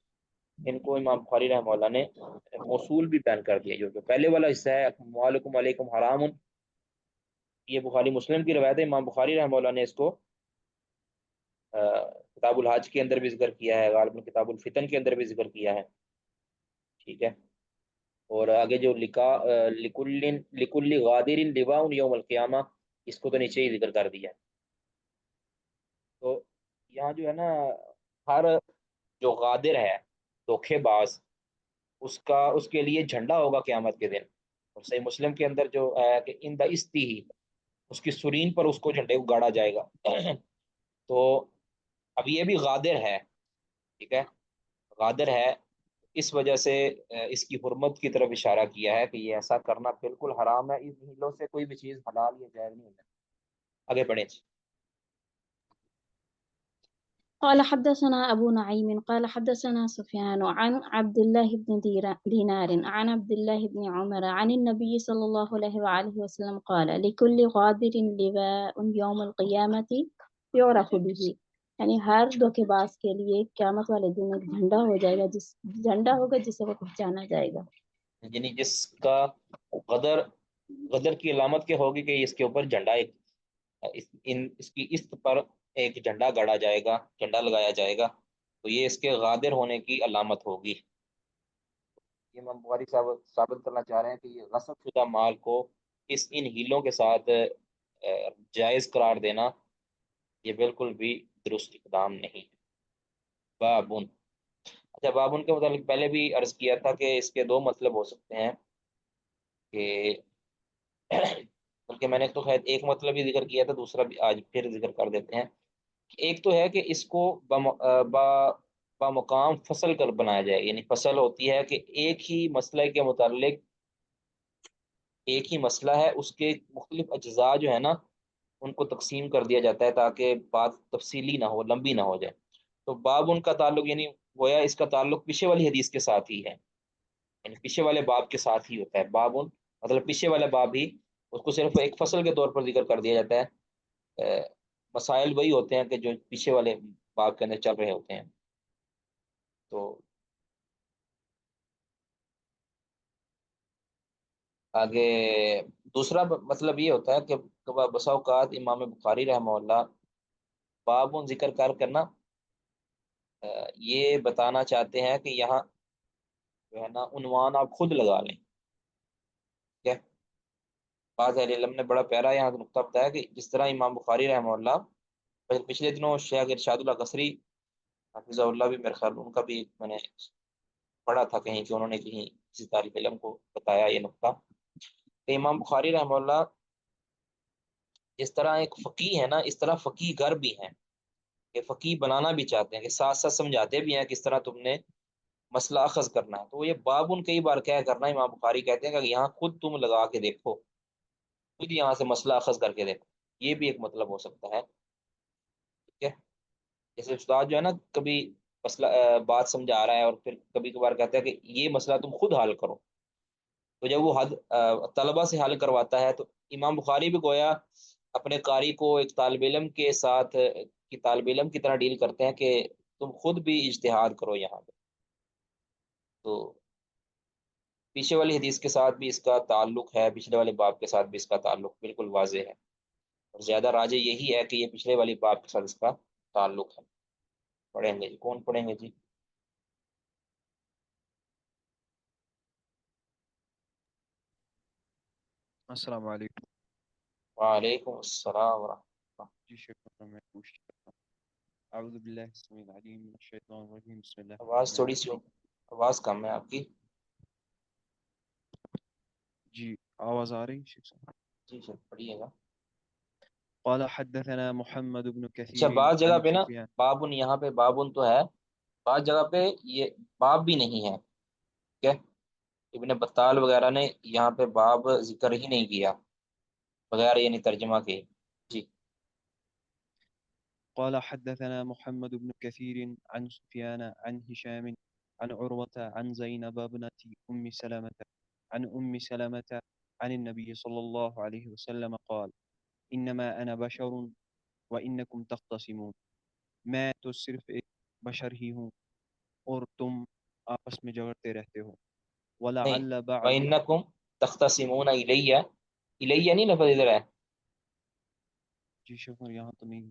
ان کو امام بخاری رحمہ اللہ نے موصول بھی بیان کر دیا۔ جو پہلے والا حصہ ہے وعلیکم علیکم حرام، یہ بخاری مسلم کی روایت ہے، امام بخاری رحمہ اللہ نے اس کو کتاب الحج کے اندر بھی ذکر کیا ہے، غالباً کتاب الفتن کے اندر بھی ذکر کیا ہے، ٹھیک ہے۔ اور آگے جو لکھا لکل غادر لواء یوم القیامہ، اس کو تو نیچے ہی ذکر کر دیا ہے۔ تو یہاں جو ہے نا ہر جو غادر ہے، دھوکے باز، اس کے لیے جھنڈا ہوگا قیامت کے دن، اور صحیح مسلم کے اندر جو ہے کہ ان دا استی ہی، اس کی سرین پر اس کو جھنڈے کو گاڑا جائے گا۔ تو اب یہ بھی غادر ہے، ٹھیک ہے، غادر ہے، اس وجہ سے اس کی حرمت کی طرف اشارہ کیا ہے کہ یہ ایسا کرنا بالکل حرام ہے، ان ہیلوں سے کوئی بھی چیز حلال یا جائز نہیں ہے۔ آگے بڑھیں۔ قال حدثنا أبو نعيم قال حدثنا سفيان عن عبد الله بن دينار عن عبد الله بن عمر عن النبي صلى الله عليه وآله وسلم قال لكل غادر لواء يوم القيامة يعرف به، یعنی ہر دھوکے باز کے لیے قیامت والے دن ایک جھنڈا ہو جائے گا، جس جھنڈا ہوگا جسے وہ پہچانا جائے گا، یعنی جس کا غدر کی علامت کیا ہوگی کہ اس کے اوپر جھنڈا اس کی است پر ایک جھنڈا گاڑا جائے گا، جھنڈا لگایا جائے گا، تو یہ اس کے غادر ہونے کی علامت ہوگی۔ یہ امام بخاری صاحب ثابت کرنا چاہ رہے ہیں کہ یہ غصب شدہ مال کو ان ہیلوں کے ساتھ جائز قرار دینا یہ بالکل بھی درست اقدام نہیں ہے۔ بابن، اچھا بابن کے متعلق پہلے بھی عرض کیا تھا کہ اس کے دو مطلب ہو سکتے ہیں، کہ بلکہ میں نے تو خیر ایک مطلب ہی ذکر کیا تھا، دوسرا بھی آج پھر ذکر کر دیتے ہیں۔ ایک تو ہے کہ اس کو بمقام فصل کر بنایا جائے، یعنی فصل ہوتی ہے کہ ایک ہی مسئلہ کے متعلق ایک ہی مسئلہ ہے، اس کے مختلف اجزاء جو ہے نا ان کو تقسیم کر دیا جاتا ہے تاکہ بات تفصیلی نہ ہو، لمبی نہ ہو جائے۔ تو باب ان کا تعلق یعنی گویا اس کا تعلق پیچھے والی حدیث کے ساتھ ہی ہے، یعنی پیچھے والے باب کے ساتھ ہی ہوتا ہے۔ باب ان مطلب پیچھے والے باب ہی، اس کو صرف ایک فصل کے طور پر ذکر کر دیا جاتا ہے۔ مسائل وہی ہوتے ہیں کہ جو پیچھے والے باب کے اندر چل رہے ہوتے ہیں۔ تو آگے دوسرا مطلب یہ ہوتا ہے کہ بسا اوقات امام بخاری رحمہ اللہ باب ذکر کرنا یہ بتانا چاہتے ہیں کہ یہاں جو ہے نا عنوان آپ خود لگا لیں، ٹھیک ہے۔ بعض اہل علم نے بڑا پیارا یہاں نقطہ بتایا کہ جس طرح امام بخاری رحمہ اللہ پچھلے دنوں شیخ ارشاد اللہ قصری حفظہ اللہ بھی میرے خیال ان کا بھی میں نے پڑھا تھا کہیں کہ انہوں نے کہیں کسی طالب علم کو بتایا یہ نقطہ کہ امام بخاری رحمہ اللہ جس طرح ایک فقیہ ہے نا، اس طرح فقیہ گر بھی ہیں، کہ فقیہ بنانا بھی چاہتے ہیں، کہ ساتھ ساتھ سمجھاتے بھی ہیں کس طرح تم نے مسئلہ اخذ کرنا ہے۔ تو یہ باب ان کئی بار کیا کرنا، امام بخاری کہتے ہیں کہ یہاں خود تم لگا کے دیکھو، خود یہاں سے مسئلہ اخذ کر کے دیکھو، یہ بھی ایک مطلب ہو سکتا ہے، ٹھیک ہے۔ جیسے استاد جو ہے نا کبھی مسئلہ بات سمجھا رہا ہے اور پھر کبھی کبھار کہتا ہے کہ یہ مسئلہ تم خود حل کرو، تو جب وہ طلبہ سے حل کرواتا ہے تو امام بخاری بھی گویا اپنے قاری کو ایک طالب علم کے ساتھ کی طالب علم کی طرح ڈیل کرتے ہیں کہ تم خود بھی اجتہاد کرو یہاں پہ۔ تو پیچھے والی حدیث کے ساتھ بھی اس کا تعلق ہے، پچھلے والے باب کے ساتھ بھی اس کا تعلق بالکل واضح ہے، اور زیادہ راجح یہی ہے کہ یہ پچھلے والی باب کے ساتھ اس کا تعلق ہے۔ پڑھیں گے جی، کون پڑھیں گے جی؟ السلام علیکم۔ وعلیکم السلام ورحمۃ اللہ۔ جی شکر، میں پوچھ رہا ہوں۔ اعوذ باللہ السمیع العلیم من الشیطان الرجیم، بسم اللہ آواز الرحمن تھوڑی سی الرحیم۔ آواز کم ہے آپ کی۔ جی آواز آ رہی شیخ صاحب؟ جی سر پڑھیے گا۔ قال حدثنا محمد بن اچھا کثیر بعض جگہ عن پہ نا سفیان۔ بابن، یہاں پہ بابن تو ہے، بعض جگہ پہ یہ باب بھی نہیں ہے، ٹھیک ہے۔ ابن بطال وغیرہ نے یہاں پہ باب ذکر ہی نہیں کیا بغیر یعنی ترجمہ کے۔ جی قال حدثنا محمد بن كثير عن سفيان عن هشام عن عروة عن زينب ابنة أم سلمة عن أم سلمة عن النبي صلى الله عليه وسلم قال إنما أنا بشر وإنكم تختصمون، میں تو صرف ایک بشر ہی ہوں اور تم آپس میں جھگڑتے رہتے ہو۔ نہیں، وَلَعَلَّ بَعْضَ۔ وَإِنَّكُمْ تَخْتَصِمُونَ إِلَيَّ، الیہ نہیں لفظ ادھر ہے، جی شکر، یہاں تو نہیں۔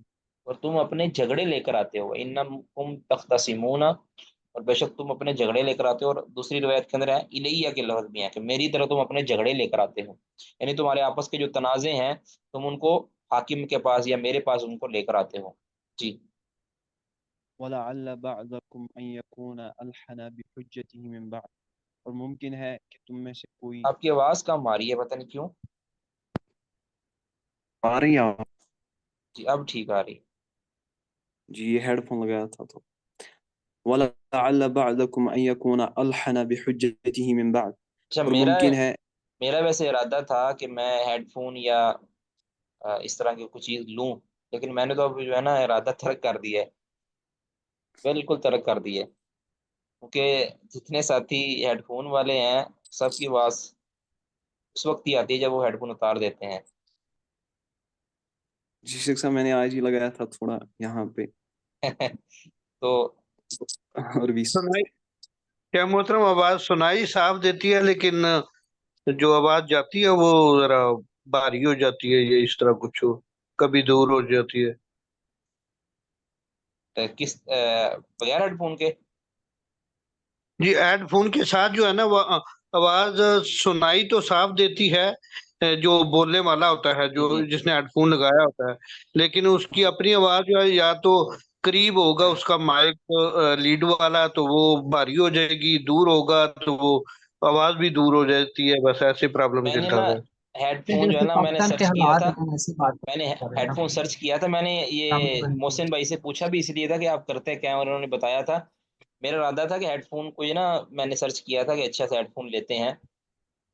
اور تم اپنے جھگڑے لے کر آتے ہو، انکم تختصمون، اور بے شک تم اپنے جھگڑے لے کر آتے ہو، اور دوسری روایت کے اندر ہے الیہ کے لفظ بھی ہیں کہ میری طرح تم اپنے جھگڑے لے کر آتے ہو، یعنی تمہارے آپس کے جو تنازع ہیں تم ان کو حاکم کے پاس یا میرے پاس ان کو لے کر آتے ہو۔ جی وَلَعَلَّ بَعْضَكُمْ أَن يَكُونَ أَلْحَنَ بِحُجَّتِهِ مِنْ بَعْضٍ، اور ممکن ہے کہ تم میں سے کوئی۔ آپ کی آواز کم آ رہی ہے، پتہ نہیں کیوں۔ آ رہی ہے؟ جی اب ٹھیک آ رہی۔ جی یہ ہیڈ فون لگایا تھا تو۔ وَلَعَلَّ بَعْضَكُمْ أَن يَكُونَ أَلْحَنَ بِحُجَّتِهِ مِنْ بَعْضٍ، اچھا اور ممکن ہے۔ میرا ویسے ارادہ تھا کہ میں ہیڈ فون یا اس طرح کی کچھ چیز لوں، لیکن میں نے تو اب جو ہے نا ارادہ ترک کر دیا ہے، بالکل ترک کر دی ہے، کیونکہ جتنے ساتھی ہیڈ فون والے ہیں سب کی آواز اس وقت ہی آتی ہے جب وہ ہیڈ فون اتار دیتے ہیں۔ جی شیخ صاحب، میں نے آج ہی لگایا تھا تھوڑا یہاں پہ، تو اور بھی۔ سنائی کیا محترم، آواز سنائی صاف دیتی ہے لیکن جو آواز جاتی ہے وہ ذرا بھاری ہو جاتی ہے، یہ اس طرح کچھ ہو، کبھی دور ہو جاتی ہے۔ کس بغیر ہیڈ فون کے؟ جی ہیڈ فون کے ساتھ جو ہے نا وہ آواز سنائی تو صاف دیتی ہے، جو بولنے والا ہوتا ہے، جو جی جس نے ہیڈ فون لگایا ہوتا ہے، لیکن اس کی اپنی آواز جو ہے یا تو قریب ہوگا اس کا مائک لیڈ والا تو وہ بھاری ہو جائے گی، دور ہوگا تو وہ آواز بھی دور ہو جاتی ہے، بس ایسے پرابلم میں نے چلتا نا ہے۔ ہیڈ کہ فون جو ہے جیسے نا میں نے پاکستان کے سرچ کیا حالات تھا، ہیں ایسی بات میں نے کر رہے ہیں ہیڈ فون سرچ کیا تھا، میں نے یہ نا۔ محسن بھائی سے پوچھا بھی اس لیے تھا کہ آپ کرتے کیا ہیں، اور انہوں نے بتایا تھا۔ میرا ارادہ تھا کہ ہیڈ فون کو یہ نا میں نے سرچ کیا تھا کہ اچھا سا ہیڈ فون لیتے ہیں،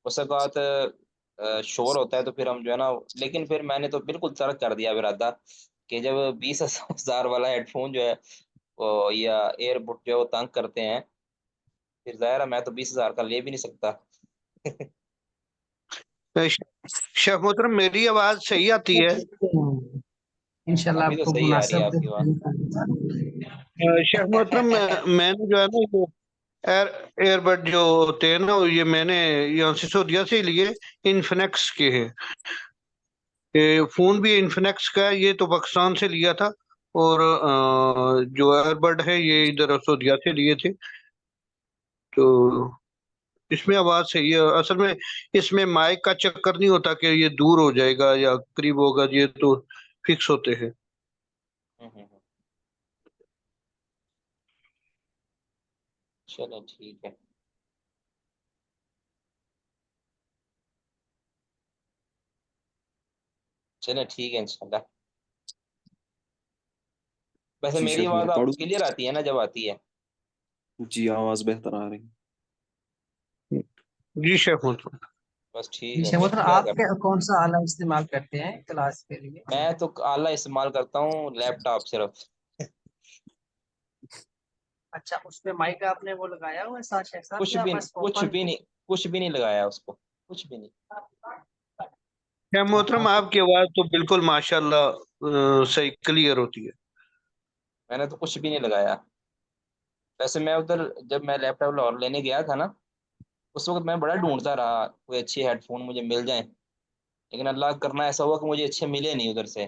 اس کے بعد شور ہوتا ہے تو پھر ہم جو ہے نا، لیکن پھر میں نے تو بالکل ترک کر دیا ارادہ کہ جب 20,000 والا ہیڈ فون جو ہے وہ یا ایئر بڈ جو ہے وہ تنگ کرتے ہیں، پھر ظاہر ہے میں تو 20,000 کا لے بھی نہیں سکتا۔ شیخ محترم میری آواز صحیح آتی ہے؟ انشاءاللہ ابھی آپ تو کو صحیح آ رہی ہے مناسب آپ کی بات۔ شیخ محترم میں نے جو ہے نا یہ ایئر بڈ جو ہوتے ہیں نا یہ میں نے یہاں سے سعودیہ سے لیے، انفنیکس کے ہیں، فون بھی انفنیکس کا ہے، یہ تو پاکستان سے لیا تھا، اور جو ایئر بڈ ہے یہ ادھر سعودیہ سے لیے تھے، تو اس میں آواز صحیح ہے۔ اصل میں اس میں مائک کا چکر نہیں ہوتا کہ یہ دور ہو جائے گا یا قریب ہوگا، یہ تو فکس ہوتے ہیں۔ چلو ٹھیک ہے، چلیں ٹھیک ہے انشاءاللہ۔ ویسے جی میری شیخ آواز محترم آپ پڑھوں؟ کو کلیئر آتی ہے نا جب آتی ہے؟ جی آواز بہتر آ رہی ہے۔ جی شیخ محترم۔ بس ٹھیک جی ہے، شیخ پھر محترم کیا آپ کر، کون سا آلہ استعمال کرتے ہیں کلاس کے لیے؟ میں تو اعلیٰ استعمال کرتا ہوں لیپ ٹاپ صرف۔ اچھا اس پہ مائک آپ نے وہ لگایا ہوا ہے ساتھ شیخ صاحب کچھ یا بھی بس کچھ اوپن؟ بھی نہیں، کچھ بھی نہیں لگایا اس کو، کچھ بھی نہیں۔ شیخ محترم آپ آپ کی آواز تو بالکل ماشاءاللہ صحیح کلیئر ہوتی ہے۔ میں نے تو کچھ بھی نہیں لگایا۔ ویسے میں ادھر جب میں لیپ ٹاپ لاہور لینے گیا تھا نا، اس وقت میں بڑا ڈھونڈتا رہا کوئی اچھے ہیڈ فون مجھے مل جائیں، لیکن اللہ کرنا ایسا ہوا کہ مجھے اچھے ملے نہیں ادھر سے۔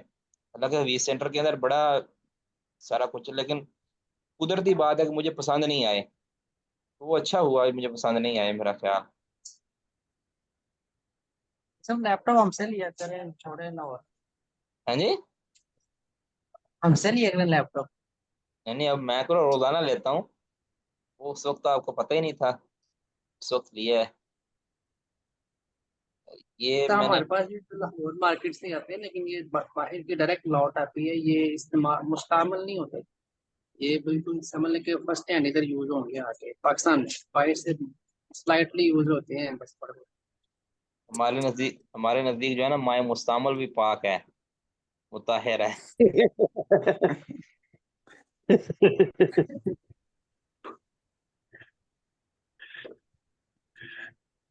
اللہ کے حدیث سینٹر کے اندر بڑا سارا کچھ، لیکن قدرتی بات ہے کہ مجھے پسند نہیں آئے، تو وہ اچھا ہوا مجھے پسند نہیں آئے میرا خیال۔ سب لیپ ٹاپ ہم سے لیا کریں، چھوڑے نہ ہوا ہاں جی، ہم سے لیا کریں لیپ ٹاپ۔ یعنی اب میں تو روزانہ لیتا ہوں، وہ اس وقت تو آپ کو پتہ ہی نہیں تھا، اس وقت لیا ہے یہ تو میں نے۔ ہمارے پاس یہ لاہور مارکیٹ سے آتے ہیں، لیکن یہ باہر کی ڈائریکٹ لاٹ آتی ہے، یہ استعمال مستعمل نہیں ہوتے، یہ بالکل سمجھ لیں کہ فرسٹ ہینڈ ادھر یوز ہوں گے آ کے پاکستان میں، باہر سے سلائٹلی یوز ہوتے ہیں بس پڑ گئے۔ ہمارے نزدیک جو ہے نا مائع مستعمل بھی پاک ہے، مطہر ہے۔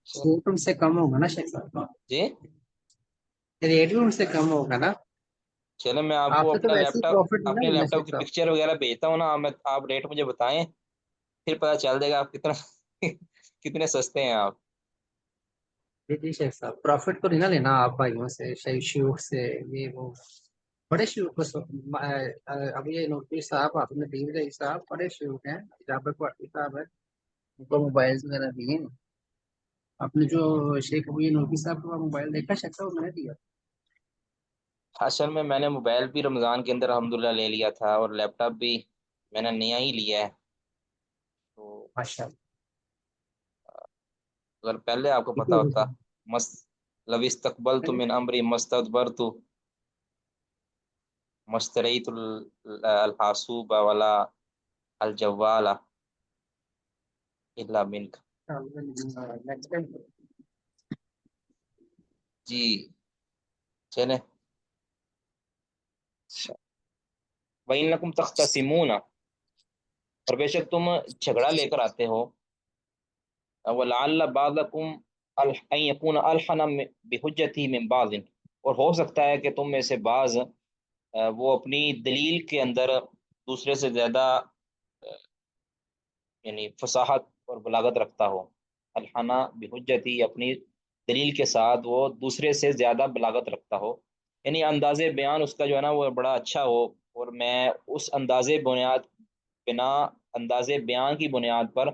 ریٹ ان سے کم ہوگا نا شیخ صاحب، جی ریٹ بھی ان سے کم ہوگا نا، چلو میں آپ آپ کو سے تو اپنا ویسے لیپ ہی ٹاپ پروفٹ نہیں نا اپنے ملنا لیپ ٹاپ شیخ کی صاحب۔ پکچر وغیرہ بھیجتا ہوں نا، آپ ریٹ مجھے بتائیں، پھر پتہ چل جائے گا آپ کتنا کتنے سستے ہیں آپ۔ جی جی شیخ صاحب پروفٹ تو نہیں نا لینا آپ بھائیوں سے، شیوخ سے، یہ وہ بڑے شیوخ کو اب یہ نوٹری صاحب آپ نے دین رہی صاحب بڑے شیوخ ہیں، جابر کوٹی صاحب ہے، ان کو موبائل وغیرہ دیے ہیں۔ آپ نے جو شیخ ابو یہ نوٹری صاحب کا موبائل دیکھا شیخ صاحب میں نے دیا؟ اصل میں نے موبائل بھی رمضان کے اندر الحمدللہ لے لیا تھا، اور لیپ ٹاپ بھی میں نے نیا ہی لیا ہے، تو ماشاء اللہ۔ اگر پہلے آپ کو پتا ہوتا مست لو استقبلت من امری مستدبرت مشتریت الحاسوب ولا الجوال الا منک۔ جی چلیں، وَإِنَّكُمْ تَخْتَصِمُونَ، اور بے شک تم جھگڑا لے کر آتے ہو، وَلَعَلَّ بَعْضَكُمْ أَن يَكُونَ أَلْحَنَ بِحُجَّتِهِ مِنْ بَعْضٍ، اور ہو سکتا ہے کہ تم میں سے بعض وہ اپنی دلیل کے اندر دوسرے سے زیادہ یعنی فصاحت اور بلاغت رکھتا ہو۔ الحنا بحجتی، اپنی دلیل کے ساتھ وہ دوسرے سے زیادہ بلاغت رکھتا ہو، یعنی انداز بیان اس کا جو ہے نا وہ بڑا اچھا ہو، اور میں اس انداز بیان کی بنیاد پر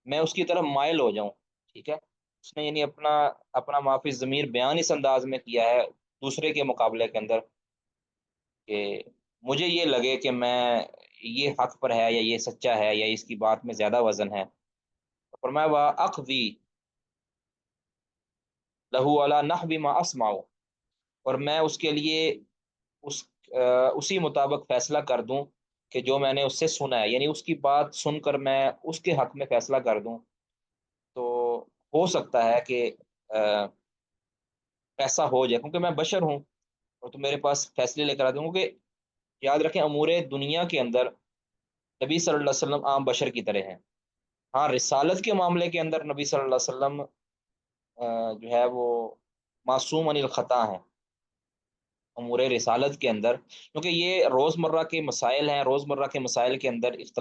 میں اس کی طرف مائل ہو جاؤں، ٹھیک ہے، اس نے یعنی اپنا معافی ضمیر بیان اس انداز میں کیا ہے دوسرے کے مقابلے کے اندر کہ مجھے یہ لگے کہ میں یہ حق پر ہے یا یہ سچا ہے یا اس کی بات میں زیادہ وزن ہے، فرمایا وا اقضی لہو علی نحو ما اسمع، اور میں اس کے لیے اس اسی مطابق فیصلہ کر دوں کہ جو میں نے اس سے سنا ہے، یعنی اس کی بات سن کر میں اس کے حق میں فیصلہ کر دوں، تو ہو سکتا ہے کہ ایسا ہو جائے، کیونکہ میں بشر ہوں اور تو میرے پاس فیصلے لے کر آتے ہوں کہ یاد رکھیں امور دنیا کے اندر نبی صلی اللہ علیہ وسلم عام بشر کی طرح ہیں، ہاں رسالت کے معاملے کے اندر نبی صلی اللہ علیہ وسلم جو ہے وہ معصوم عن الخطا ہیں امور رسالت کے اندر، کیونکہ یہ روزمرہ کے مسائل ہیں، روزمرہ کے مسائل کے اندر اس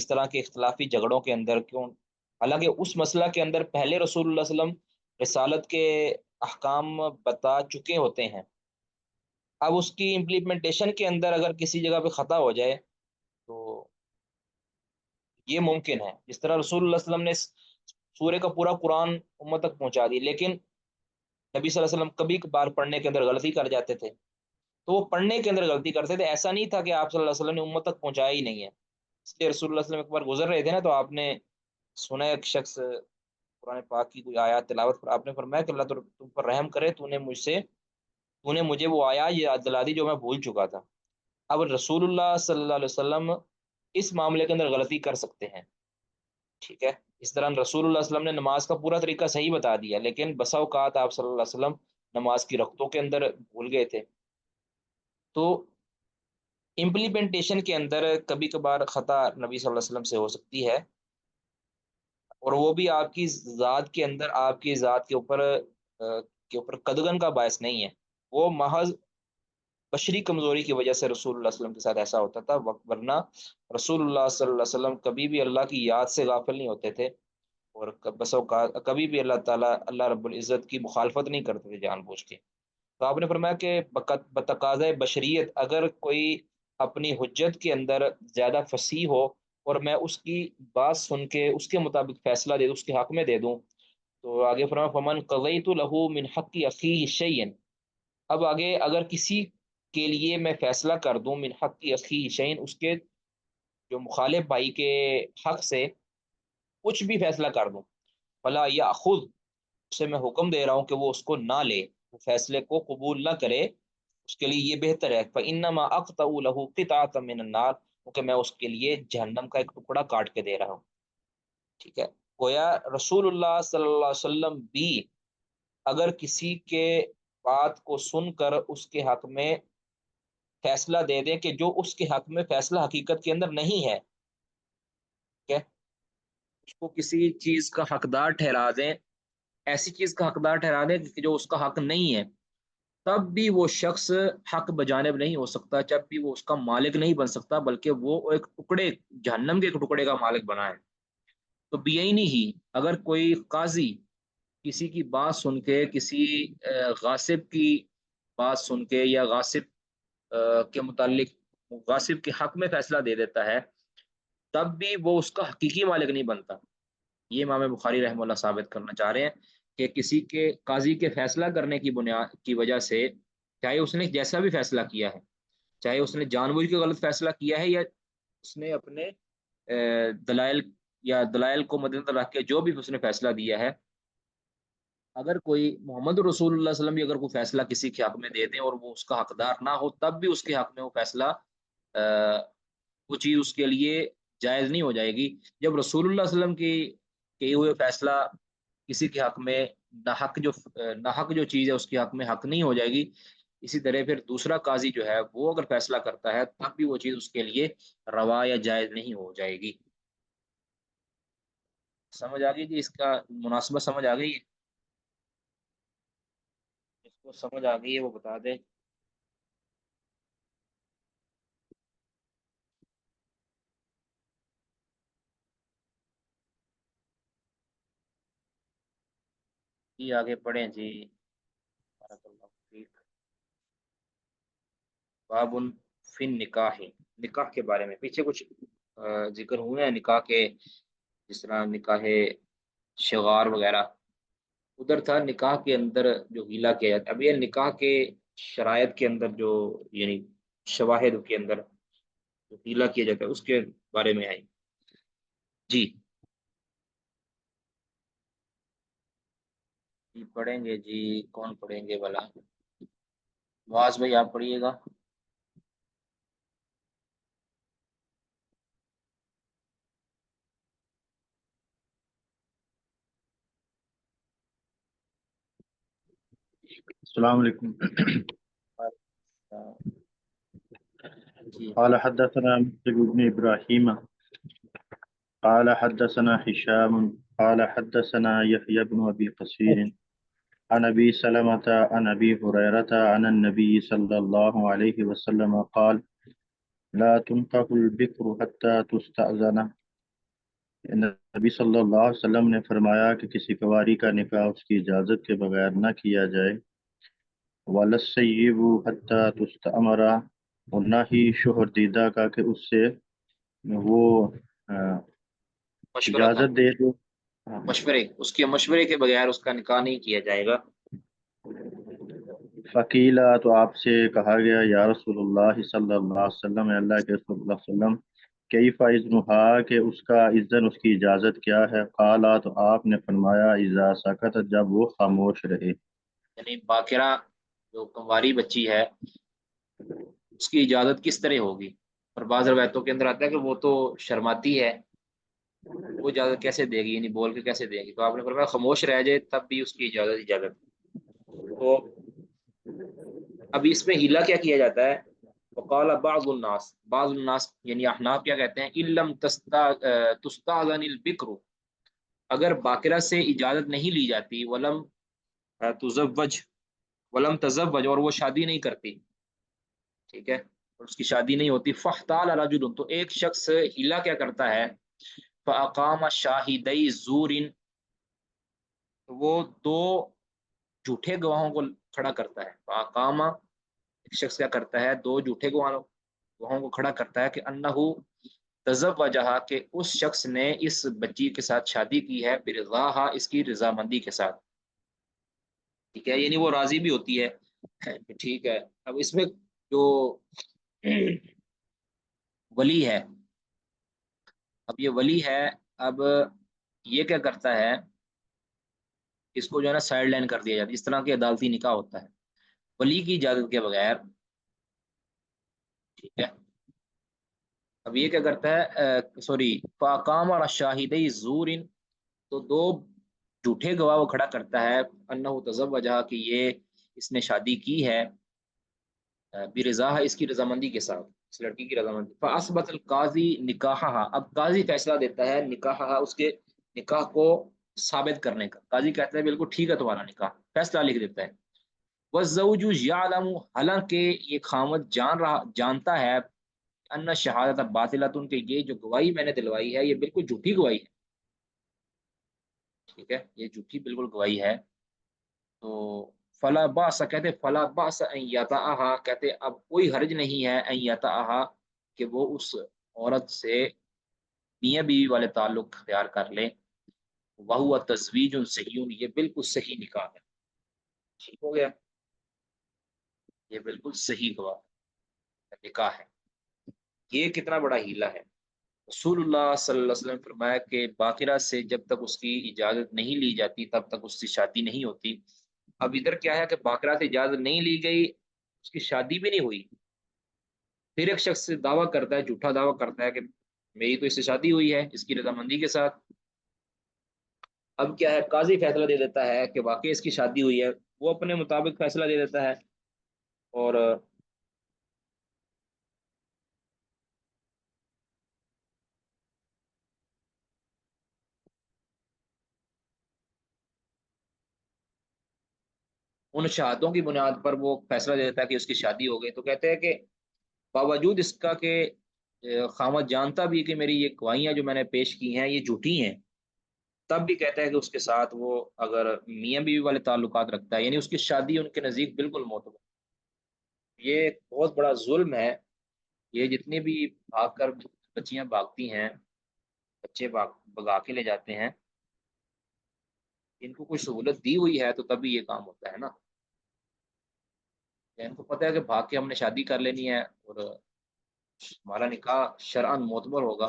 طرح کے اختلافی جھگڑوں کے اندر کیوں، حالانکہ اس مسئلہ کے اندر پہلے رسول اللہ صلی اللہ علیہ وسلم رسالت کے احکام بتا چکے ہوتے ہیں، اب اس کی امپلیمنٹیشن کے اندر اگر کسی جگہ پہ خطا ہو جائے تو یہ ممکن ہے، جس طرح رسول اللہ صلی اللہ علیہ وسلم نے سورے کا پورا قرآن امت تک پہنچا دی، لیکن نبی صلی اللہ علیہ وسلم کبھی کبھار پڑھنے کے اندر غلطی کر جاتے تھے، تو وہ پڑھنے کے اندر غلطی کرتے تھے، ایسا نہیں تھا کہ آپ صلی اللہ علیہ وسلم نے امت تک پہنچایا ہی نہیں ہے، اس لیے رسول اللہ صلی اللہ علیہ وسلم ایک بار گزر رہے تھے نا، تو آپ نے سنا ایک شخص قرآن پاک کی کوئی آیات تلاوت پر، آپ نے فرمایا کہ اللہ تم پر رحم کرے، تو نے مجھے وہ آیات یاد دلا دی جو میں بھول چکا تھا۔ اب رسول اللہ صلی اللہ علیہ وسلم اس معاملے کے اندر غلطی کر سکتے ہیں، ٹھیک ہے، اس طرح رسول اللہ صلی اللہ علیہ وسلم نے نماز کا پورا طریقہ صحیح بتا دیا، لیکن بسا اوقات آپ صلی اللہ علیہ وسلم نماز کی رکعتوں کے اندر بھول گئے تھے، تو امپلیمنٹیشن کے اندر کبھی کبھار خطا نبی صلی اللہ علیہ وسلم سے ہو سکتی ہے، اور وہ بھی آپ کی ذات کے اندر، آپ کی ذات کے اوپر قدغن کا باعث نہیں ہے، وہ محض بشری کمزوری کی وجہ سے رسول اللہ صلی اللہ علیہ وسلم کے ساتھ ایسا ہوتا تھا، ورنہ رسول اللہ صلی اللہ علیہ وسلم کبھی بھی اللہ کی یاد سے غافل نہیں ہوتے تھے، اور بس اوقات کبھی بھی اللہ تعالیٰ اللہ رب العزت کی مخالفت نہیں کرتے تھے جان بوجھ کے۔ تو آپ نے فرمایا کہ بتقاضۂ بشریت اگر کوئی اپنی حجت کے اندر زیادہ فصیح ہو اور میں اس کی بات سن کے اس کے مطابق فیصلہ دے دوں، اس کے حق میں دے دوں، تو آگے فرمایا فمن قضیت له من حق اخیہ شیئا، اب آگے اگر کسی کے لیے میں فیصلہ کر دوں من حق اخیہ شیئا، اس کے جو مخالف بھائی کے حق سے کچھ بھی فیصلہ کر دوں، فلا یاخذ، اسے میں حکم دے رہا ہوں کہ وہ اس کو نہ لے، وہ فیصلے کو قبول نہ کرے، اس کے لیے یہ بہتر ہے فانما اقطع له قطعۃ من النار، کیونکہ میں اس کے لیے جہنم کا ایک ٹکڑا کاٹ کے دے رہا ہوں، ٹھیک ہے، گویا رسول اللہ صلی اللہ علیہ وسلم بھی اگر کسی کے بات کو سن کر اس کے حق میں فیصلہ دے دیں کہ جو اس کے حق میں فیصلہ حقیقت کے اندر نہیں ہے، ٹھیک ہے، اس کو کسی چیز کا حقدار ٹھہرا دیں، ایسی چیز کا حقدار ٹھہرا دیں کہ جو اس کا حق نہیں ہے، تب بھی وہ شخص حق بجانب نہیں ہو سکتا، جب بھی وہ اس کا مالک نہیں بن سکتا، بلکہ وہ ایک ٹکڑے جہنم کے ایک ٹکڑے کا مالک بنا ہے۔ تو بیعینی ہی اگر کوئی قاضی کسی کی بات سن کے، کسی غاصب کی بات سن کے یا غاصب کے متعلق غاصب کے حق میں فیصلہ دے دیتا ہے، تب بھی وہ اس کا حقیقی مالک نہیں بنتا۔ یہ امام بخاری رحمہ اللہ ثابت کرنا چاہ رہے ہیں کہ کسی کے قاضی کے فیصلہ کرنے کی بنیاد کی وجہ سے، چاہے اس نے جیسا بھی فیصلہ کیا ہے، چاہے اس نے جان بوجھ کے غلط فیصلہ کیا ہے یا اس نے اپنے دلائل کو مد نظر رکھ کے جو بھی اس نے فیصلہ دیا ہے، اگر کوئی محمد رسول اللہ صلی اللہ علیہ وسلم بھی اگر کوئی فیصلہ کسی کے حق میں دے دیں اور وہ اس کا حقدار نہ ہو، تب بھی اس کے حق میں وہ فیصلہ وہ چیز اس کے لیے جائز نہیں ہو جائے گی۔ جب رسول اللہ صلی اللہ علیہ وسلم کی کہے ہوئے فیصلہ کسی کے حق میں ناحق جو چیز ہے اس کے حق میں حق نہیں ہو جائے گی، اسی طرح پھر دوسرا قاضی جو ہے وہ اگر فیصلہ کرتا ہے تب بھی وہ چیز اس کے لیے روا یا جائز نہیں ہو جائے گی۔ سمجھ آ گئی جی؟ اس کا مناسبت سمجھ آ گئی ہے؟ اس کو سمجھ آ گئی ہے وہ بتا دے۔ جی آگے پڑھیں جی، بارک اللہ فیک۔ باب فی نکاح، نکاح کے بارے میں پیچھے کچھ ذکر ہوئے ہیں نکاح کے، جس طرح نکاح شغار وغیرہ، ادھر تھا نکاح کے اندر جو ہیلا کیا جاتا ہے۔ اب یہ نکاح کے شرائط کے اندر جو یعنی شواہد کے اندر جو ہیلا کیا جاتا ہے اس کے بارے میں آئی جی۔ جی پڑھیں گے جی، کون پڑھیں گے بھلا؟ معاذ بھائی آپ پڑھیے گا۔ السلام علیکم۔ جی قال حدثنا مسلم بن إبراهيم قال حدثنا هشام قال حدثنا يحيى بن أبي قصير عن أبي سلمة عن أبي هريرة عن النبي صلى الله عليه وسلم قال لا تنكح البكر حتى تستأذن۔ نبی صلی اللہ علیہ وسلم نے فرمایا کہ کسی کنواری کا نکاح اس کی اجازت کے بغیر نہ کیا جائے، وَلَا السَّيِّبُ حَتَّى تُسْتَأْمَرَ، اور نہ ہی شوہر دیدہ کا کہ اس سے وہ مشورہ تھا، اجازت دے دو۔ مشورے، اس کے مشورے کے بغیر اس کا نکاح نہیں کیا جائے گا۔ فقیلا، تو آپ سے کہا گیا یا رسول اللہ صلی اللہ علیہ وسلم، اے اللہ کے رسول اللہ صلی اللہ علیہ وسلم، کیف اذنھا، کہ اس کا اذن، اس کی اجازت کیا ہے؟ قالا، تو آپ نے فرمایا اذا سکت، جب وہ خاموش رہے۔ یعنی باقرہ جو کنواری بچی ہے اس کی اجازت کس طرح ہوگی؟ اور بعض روایتوں کے اندر آتا ہے کہ وہ تو شرماتی ہے، وہ اجازت کیسے دے گی، یعنی بول کے کیسے دے گی؟ تو آپ نے فرمایا خاموش رہ جائے تب بھی اس کی اجازت۔ تو ابھی اس میں ہیلا کیا کیا جاتا ہے؟ وقال بعض الناس یعنی احناف کیا کہتے ہیں، ان لم تستاذن البکر، اگر باقرہ سے اجازت نہیں لی جاتی، ولم تزوج، اور وہ شادی نہیں کرتی، ٹھیک ہے، اور اس کی شادی نہیں ہوتی، فاحتال رجل، تو ایک شخص ہیلا کیا کرتا ہے، فاقام شاہدی زور، وہ دو جھوٹے گواہوں کو کھڑا کرتا ہے، فاقام، ایک شخص کیا کرتا ہے، دو جھوٹے گواہوں کو کھڑا کرتا ہے کہ انہو تزوجہا، کہ اس شخص نے اس بچی کے ساتھ شادی کی ہے، برضاہا، اس کی رضامندی کے ساتھ، ٹھیک ہے، یعنی وہ راضی بھی ہوتی ہے، ٹھیک ہے۔ اب اس میں جو ولی ہے، اب یہ ولی ہے، اب یہ کیا کرتا ہے، اس کو جو ہے نا سائڈ لائن کر دیا جاتا ہے، اس طرح کے عدالتی نکاح ہوتا ہے ولی کی اجازت کے بغیر، ٹھیک ہے۔ اب یہ کیا کرتا ہے، سوری، فاقام اور شاہدی زور، تو دو جھوٹے گواہ وہ کھڑا کرتا ہے، انہو تزوجہ، کہ یہ اس نے شادی کی ہے، برضا، اس کی رضامندی کے ساتھ، اس لڑکی کی رضامندی، فاثبت القاضی نکاحہا، اب قاضی فیصلہ دیتا ہے نکاحہا، اس کے نکاح کو ثابت کرنے کا، قاضی کہتا ہے بالکل ٹھیک ہے تمہارا نکاح، فیصلہ لکھ دیتا ہے، والزوج یعلم، حالانکہ یہ خامد جانتا ہے، ان شہادت باطلۃ، کہ یہ جو گواہی میں نے دلوائی ہے یہ بالکل جھوٹی گواہی ہے، ٹھیک ہے، یہ جھوٹی بالکل گواہی ہے، تو فلا باس، کہتے فلا باس ان یطأہا، کہتے اب کوئی حرج نہیں ہے، ان یطأہا، کہ وہ اس عورت سے میاں بیوی والے تعلق اختیار کر لیں، وہو تزویج صحیح، یہ بالکل صحیح نکاح ہے، ٹھیک ہو گیا، یہ بالکل صحیح نکاح ہے۔ یہ کتنا بڑا ہیلا ہے! رسول اللہ صلی اللہ علیہ وسلم فرمایا کہ باقرہ سے جب تک اس کی اجازت نہیں لی جاتی تب تک اس کی شادی نہیں ہوتی۔ اب ادھر کیا ہے کہ باقرہ سے اجازت نہیں لی گئی، اس کی شادی بھی نہیں ہوئی، پھر ایک شخص دعویٰ کرتا ہے، جھوٹا دعویٰ کرتا ہے کہ میری تو اس سے شادی ہوئی ہے اس کی رضامندی کے ساتھ۔ اب کیا ہے، قاضی فیصلہ دے دیتا ہے کہ واقعی اس کی شادی ہوئی ہے، وہ اپنے مطابق فیصلہ دے دیتا ہے، اور ان شہادتوں کی بنیاد پر وہ فیصلہ دے دیتا ہے کہ اس کی شادی ہو گئی۔ تو کہتے ہیں کہ باوجود اس کا کہ خامد جانتا بھی کہ میری یہ گواہیاں جو میں نے پیش کی ہیں یہ جھوٹی ہیں، تب بھی کہتا ہے کہ اس کے ساتھ وہ اگر میاں بیوی والے تعلقات رکھتا ہے، یعنی اس کی شادی ان کے نزدیک بالکل معتبر، یہ ایک بہت بڑا ظلم ہے. یہ جتنی بھی بھاگ کر بچیاں بھاگتی ہیں، بچے بھگا کے لے جاتے ہیں، ان کو کوئی سہولت دی ہوئی ہے تو تبھی یہ کام ہوتا ہے نا. ان کو پتہ ہے کہ بھاگ کے ہم نے شادی کر لینی ہے اور ہمارا نکاح شرعاً معتبر ہوگا.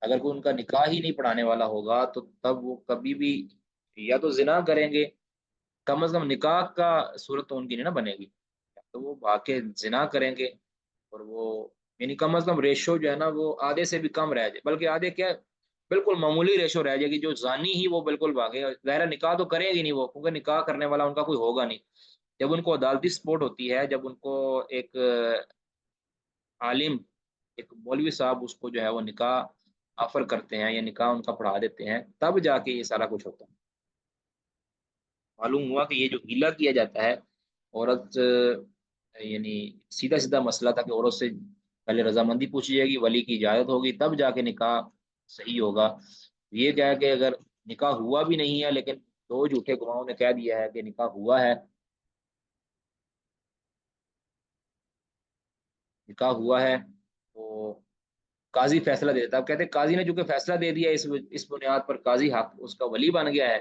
اگر کوئی ان کا نکاح ہی نہیں پڑھانے والا ہوگا تو تب وہ کبھی بھی یا تو زنا کریں گے، کم از کم نکاح کا صورت تو ان کی نہیں نا بنے گی، تو وہ بھاگ کے زنا کریں گے. اور وہ یعنی کم از کم ریشو جو ہے نا وہ آدھے سے بھی کم رہ جائے، بلکہ آدھے کیا بالکل معمولی ریشو رہ جائے گی. جو زانی ہی وہ بالکل بھاگے، ظاہر نکاح تو کریں گی نہیں وہ، کیونکہ نکاح کرنے والا ان کا کوئی ہوگا نہیں. جب ان کو عدالتی سپورٹ ہوتی ہے، جب ان کو ایک عالم، ایک مولوی صاحب اس کو جو ہے وہ نکاح آفر کرتے ہیں یا نکاح ان کا پڑھا دیتے ہیں، تب جا کے یہ سارا کچھ ہوتا ہے. معلوم ہوا کہ یہ جو ہیلا کیا جاتا ہے، عورت یعنی سیدھا سیدھا مسئلہ تھا کہ عورت سے پہلے رضامندی پوچھی جائے گی، ولی کی اجازت ہوگی، تب جا کے نکاح صحیح ہوگا. یہ کیا ہے کہ اگر نکاح ہوا بھی نہیں ہے لیکن دو جھوٹے گواہوں نے کہہ دیا ہے کہ نکاح ہوا ہے، نکاح ہوا ہے، تو قاضی فیصلہ دے دیتا ہے. اب کہتے ہیں قاضی نے چونکہ فیصلہ دے دیا، اس بنیاد پر قاضی حق اس کا ولی بن گیا ہے،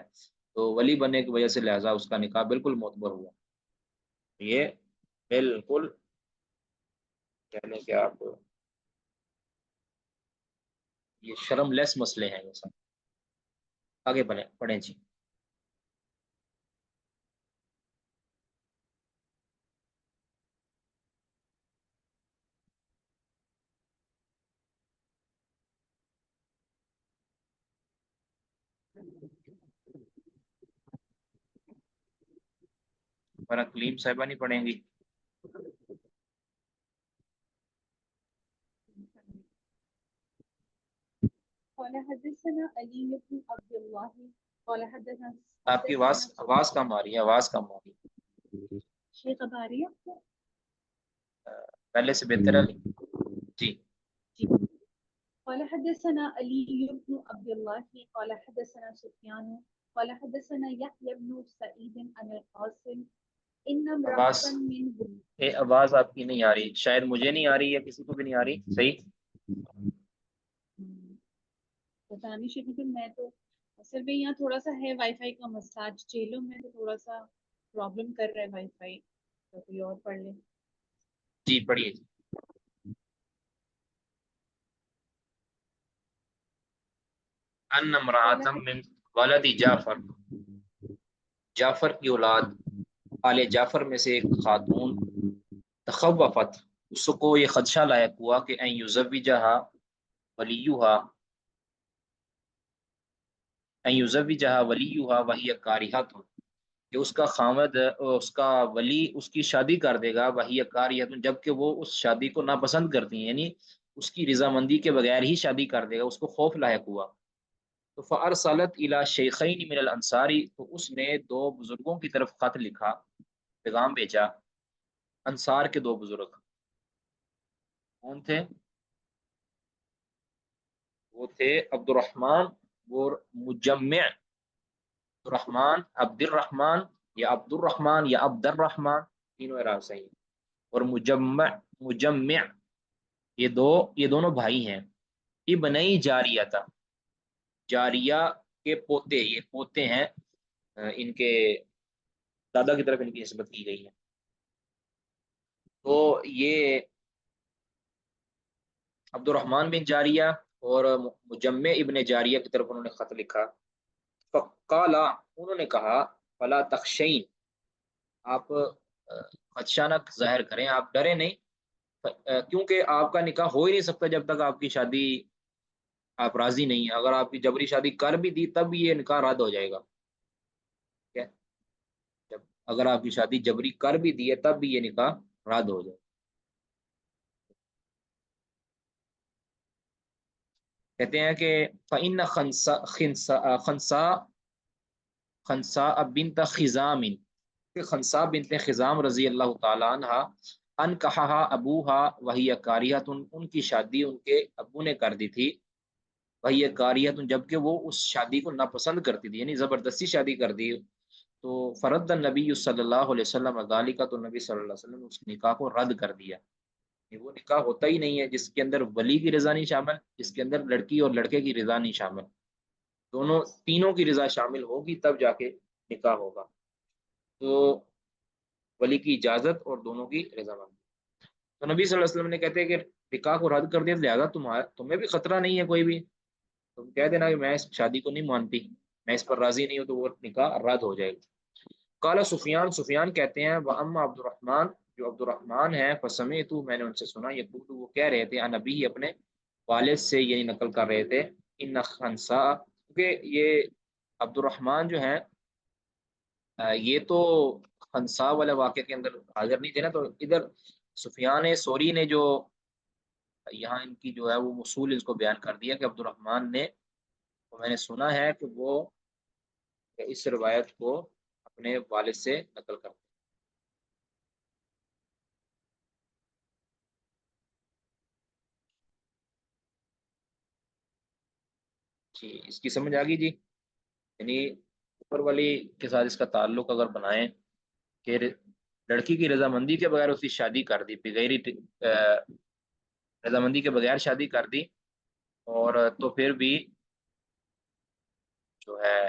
تو ولی بننے کی وجہ سے لہذا اس کا نکاح بالکل معتبر ہوا. یہ بالکل کہنے کہ آپ یہ شرم لیس مسئلے ہیں یہ سب. آگے پڑھیں جی. ہمارا کلیم صاحبہ نہیں پڑھیں گی؟ قال حدثنا علي بن عبد الله قال حدثنا آپ کی آواز کم آ رہی ہے، آواز کم آ رہی ہے. شیخ اب آ رہی ہے آپ کو؟ پہلے سے بہتر ہے جی. قال حدثنا علي بن عبد الله قال حدثنا سفيان قال حدثنا يحيى بن سعيد عن القاسم ان امرأة من آواز آپ کی نہیں آ رہی، شاید مجھے نہیں آ رہی ہے، کسی کو بھی نہیں آ رہی. صحیح پتا نہیں شیخ، میں تو اصل میں یہاں تھوڑا سا ہے وائی فائی کا مسئلہ، آج جیلوں میں تو تھوڑا سا پرابلم کر رہا ہے وائی فائی، تو کوئی اور پڑھ لے. جی پڑھیے. ان امرأة من ولد جعفر، جعفر کی اولاد آل جعفر میں سے ایک خاتون تخوفت، اس کو یہ خدشہ لائق ہوا کہ ان یزوجہا ولیہا، ان یزوجہا ولیہا وہی کارہۃ، کہ اس کا خامد، اس کا ولی اس کی شادی کر دے گا، وہی کارہۃ، جبکہ وہ اس شادی کو ناپسند کرتی ہیں، یعنی اس کی رضامندی کے بغیر ہی شادی کر دے گا. اس کو خوف لاحق ہوا. تو فارسلت الی شیخین من الانصاری، تو اس نے دو بزرگوں کی طرف خط لکھا، پیغام بھیجا. انصار کے دو بزرگ کون تھے؟ وہ تھے عبد الرحمن اور مجمع. عبد الرحمن یا عبد الرحمن یا عبد الرحمن، تینوں اعراب صحیح. اور مجمع یہ دونوں بھائی ہیں. ابنئی جاریہ تھا، جاریہ کے پوتے، یہ پوتے ہیں ان کے دادا کی طرف ان کی نسبت کی گئی ہے. تو یہ عبد الرحمن بن جاریہ اور مجمع ابن جاریہ کی طرف انہوں نے خط لکھا. فقالا، انہوں نے کہا، فلا تخشین، آپ خدشہ نہ ظاہر کریں، آپ ڈرے نہیں، کیونکہ آپ کا نکاح ہو ہی نہیں سکتا جب تک آپ کی شادی آپ راضی نہیں ہیں. اگر آپ کی جبری شادی کر بھی دی تب یہ نکاح رد ہو جائے گا. جب اگر آپ کی شادی جبری کر بھی دی ہے تب بھی یہ نکاح رد ہو جائے. کہتے ہیں کہ فإن خنساء بنت خزام، کہ خنساء بنت خزام رضی اللہ تعالیٰ عنہ، انکحہا ابوہا وہی کاریہۃ، ان کی شادی ان کے ابو نے کر دی تھی، وہی کاریہۃ، جبکہ وہ اس شادی کو ناپسند کرتی تھی، یعنی زبردستی شادی کر دی. تو فرد النبی صلی اللہ علیہ وسلم ذالک، تو نبی صلی اللہ علیہ وسلم نے اس نکاح کو رد کر دیا. وہ نکاح ہوتا ہی نہیں ہے جس کے اندر ولی کی رضا نہیں شامل، جس کے اندر لڑکی اور لڑکے کی رضا نہیں شامل. دونوں تینوں کی رضا شامل ہوگی تب جا کے نکاح ہوگا. تو ولی کی اجازت اور دونوں کی رضامندی. تو نبی صلی اللہ علیہ وسلم نے کہتے ہیں کہ نکاح کو رد کر دیا، لہذا تمہیں بھی خطرہ نہیں ہے کوئی بھی، تم کہہ دینا کہ میں اس شادی کو نہیں مانتی، میں اس پر راضی نہیں ہوں، تو وہ نکاح رد ہو جائے گا. قال سفیان، سفیان کہتے ہیں واما عبد الرحمن، جو عبد الرحمن ہے، فسمعت، میں نے ان سے سنا، یقول، وہ کہہ رہے تھے، عن ابی، اپنے والد سے، یعنی نقل کر رہے تھے، ان خنساء، کیونکہ یہ عبد الرحمن جو ہیں یہ تو خنساء والے واقعے کے اندر حاضر نہیں تھے نا، تو ادھر سفیان ثوری نے جو یہاں ان کی جو ہے وہ اصول اس کو بیان کر دیا کہ عبد الرحمن نے، تو میں نے سنا ہے کہ وہ اس روایت کو اپنے والد سے نقل کرتے ہیں. جی اس کی سمجھ آ گئی جی. یعنی اوپر والی کے ساتھ اس کا تعلق اگر بنائیں کہ لڑکی کی رضامندی کے بغیر اس کی شادی کر دی، بغیر رضامندی کے بغیر شادی کر دی، اور تو پھر بھی جو ہے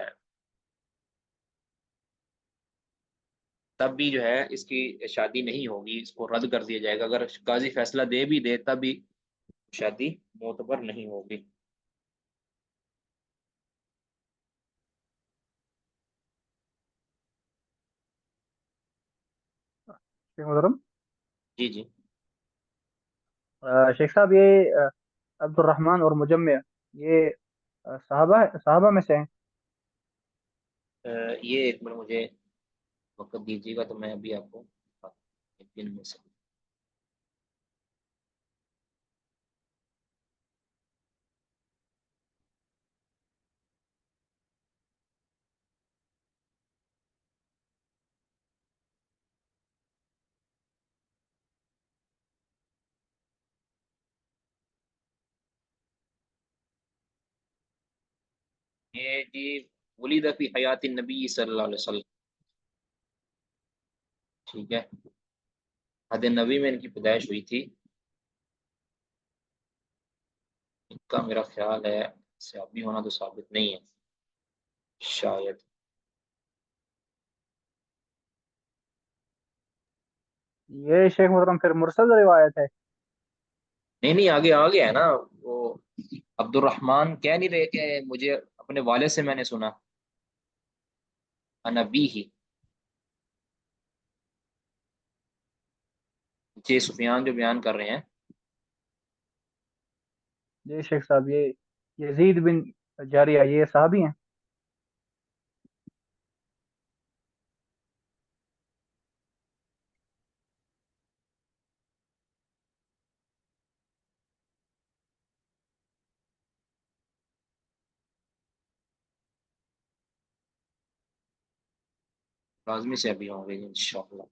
تب بھی جو ہے اس کی شادی نہیں ہوگی، اس کو رد کر دیا جائے گا. اگر قاضی فیصلہ دے بھی دے تب بھی شادی معتبر نہیں ہوگی. شیخ محترم، جی جی. شیخ صاحب، یہ عبد الرحمن اور مجمع، یہ صحابہ میں سے ہیں؟ یہ ایک منٹ مجھے وقت دیجیے گا تو میں ابھی آپ کو دن میں سے. یہ جی ولید فی حیات النبی صلی اللہ علیہ وسلم، ٹھیک ہے، حد نبی میں ان کی پیدائش ہوئی تھی. ان کا میرا خیال ہے صحابی ہونا تو ثابت نہیں ہے شاید. یہ شیخ محترم پھر مرسل روایت ہے. نہیں نہیں، آگے آ گیا ہے نا وہ. عبد الرحمن کہہ نہیں رہے کہ مجھے اپنے والد سے میں نے سنا، نبی ہی. جی سفیان جو بیان کر رہے ہیں، جی شیخ صاحب، یہ یزید بن جاریہ یہ صحابی ہیں. لازمی سے ابھی ہوں گے انشاءاللہ.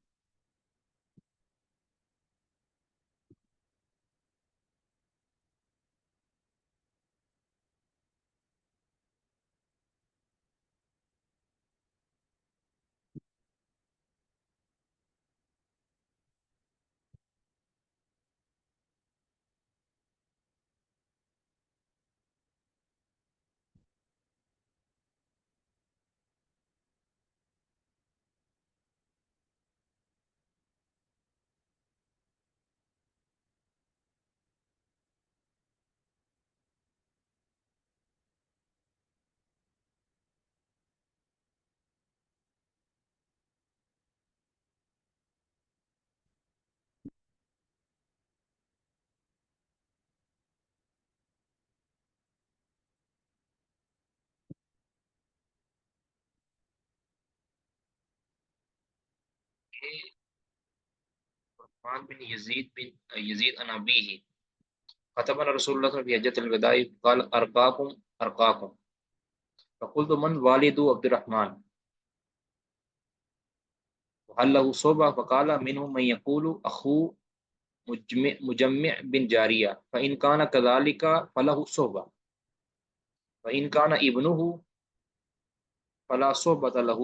عثمان بن یزید عن ابیہ خطبنا رسول اللہ صلی اللہ علیہ وسلم في حجۃ الوداع قال ارقاکم فقلت من والد عبد الرحمن وهل له صحبة فقال منهم من يقول اخو مجمع بن جاریہ فإن كان كذلك فله صحبة وإن كان ابنه فلا صحبة له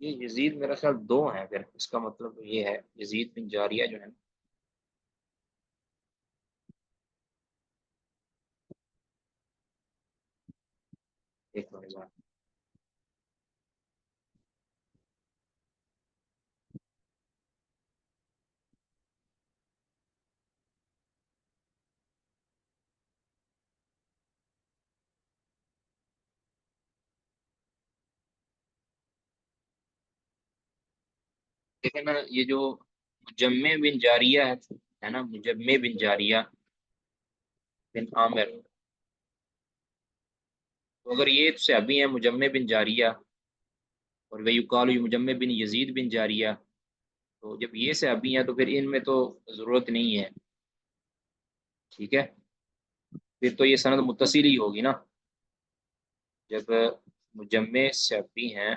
یہ یزید میرا خیال دو ہیں، پھر اس کا مطلب یہ ہے یزید بن جاریہ جو ہے نا، ایک منٹ بعد دیکھیں نا، یہ جو مجمع بن جاریہ ہے نا، مجمع بن جاریہ بن عامر، تو اگر یہ صحابی ہیں مجمع بن جاریہ، اور ویقال مجمع بن یزید بن جاریہ، تو جب یہ صحابی ہیں تو پھر ان میں تو ضرورت نہیں ہے، ٹھیک ہے، پھر تو یہ سند متصل ہی ہوگی نا، جب مجمع صحابی ہیں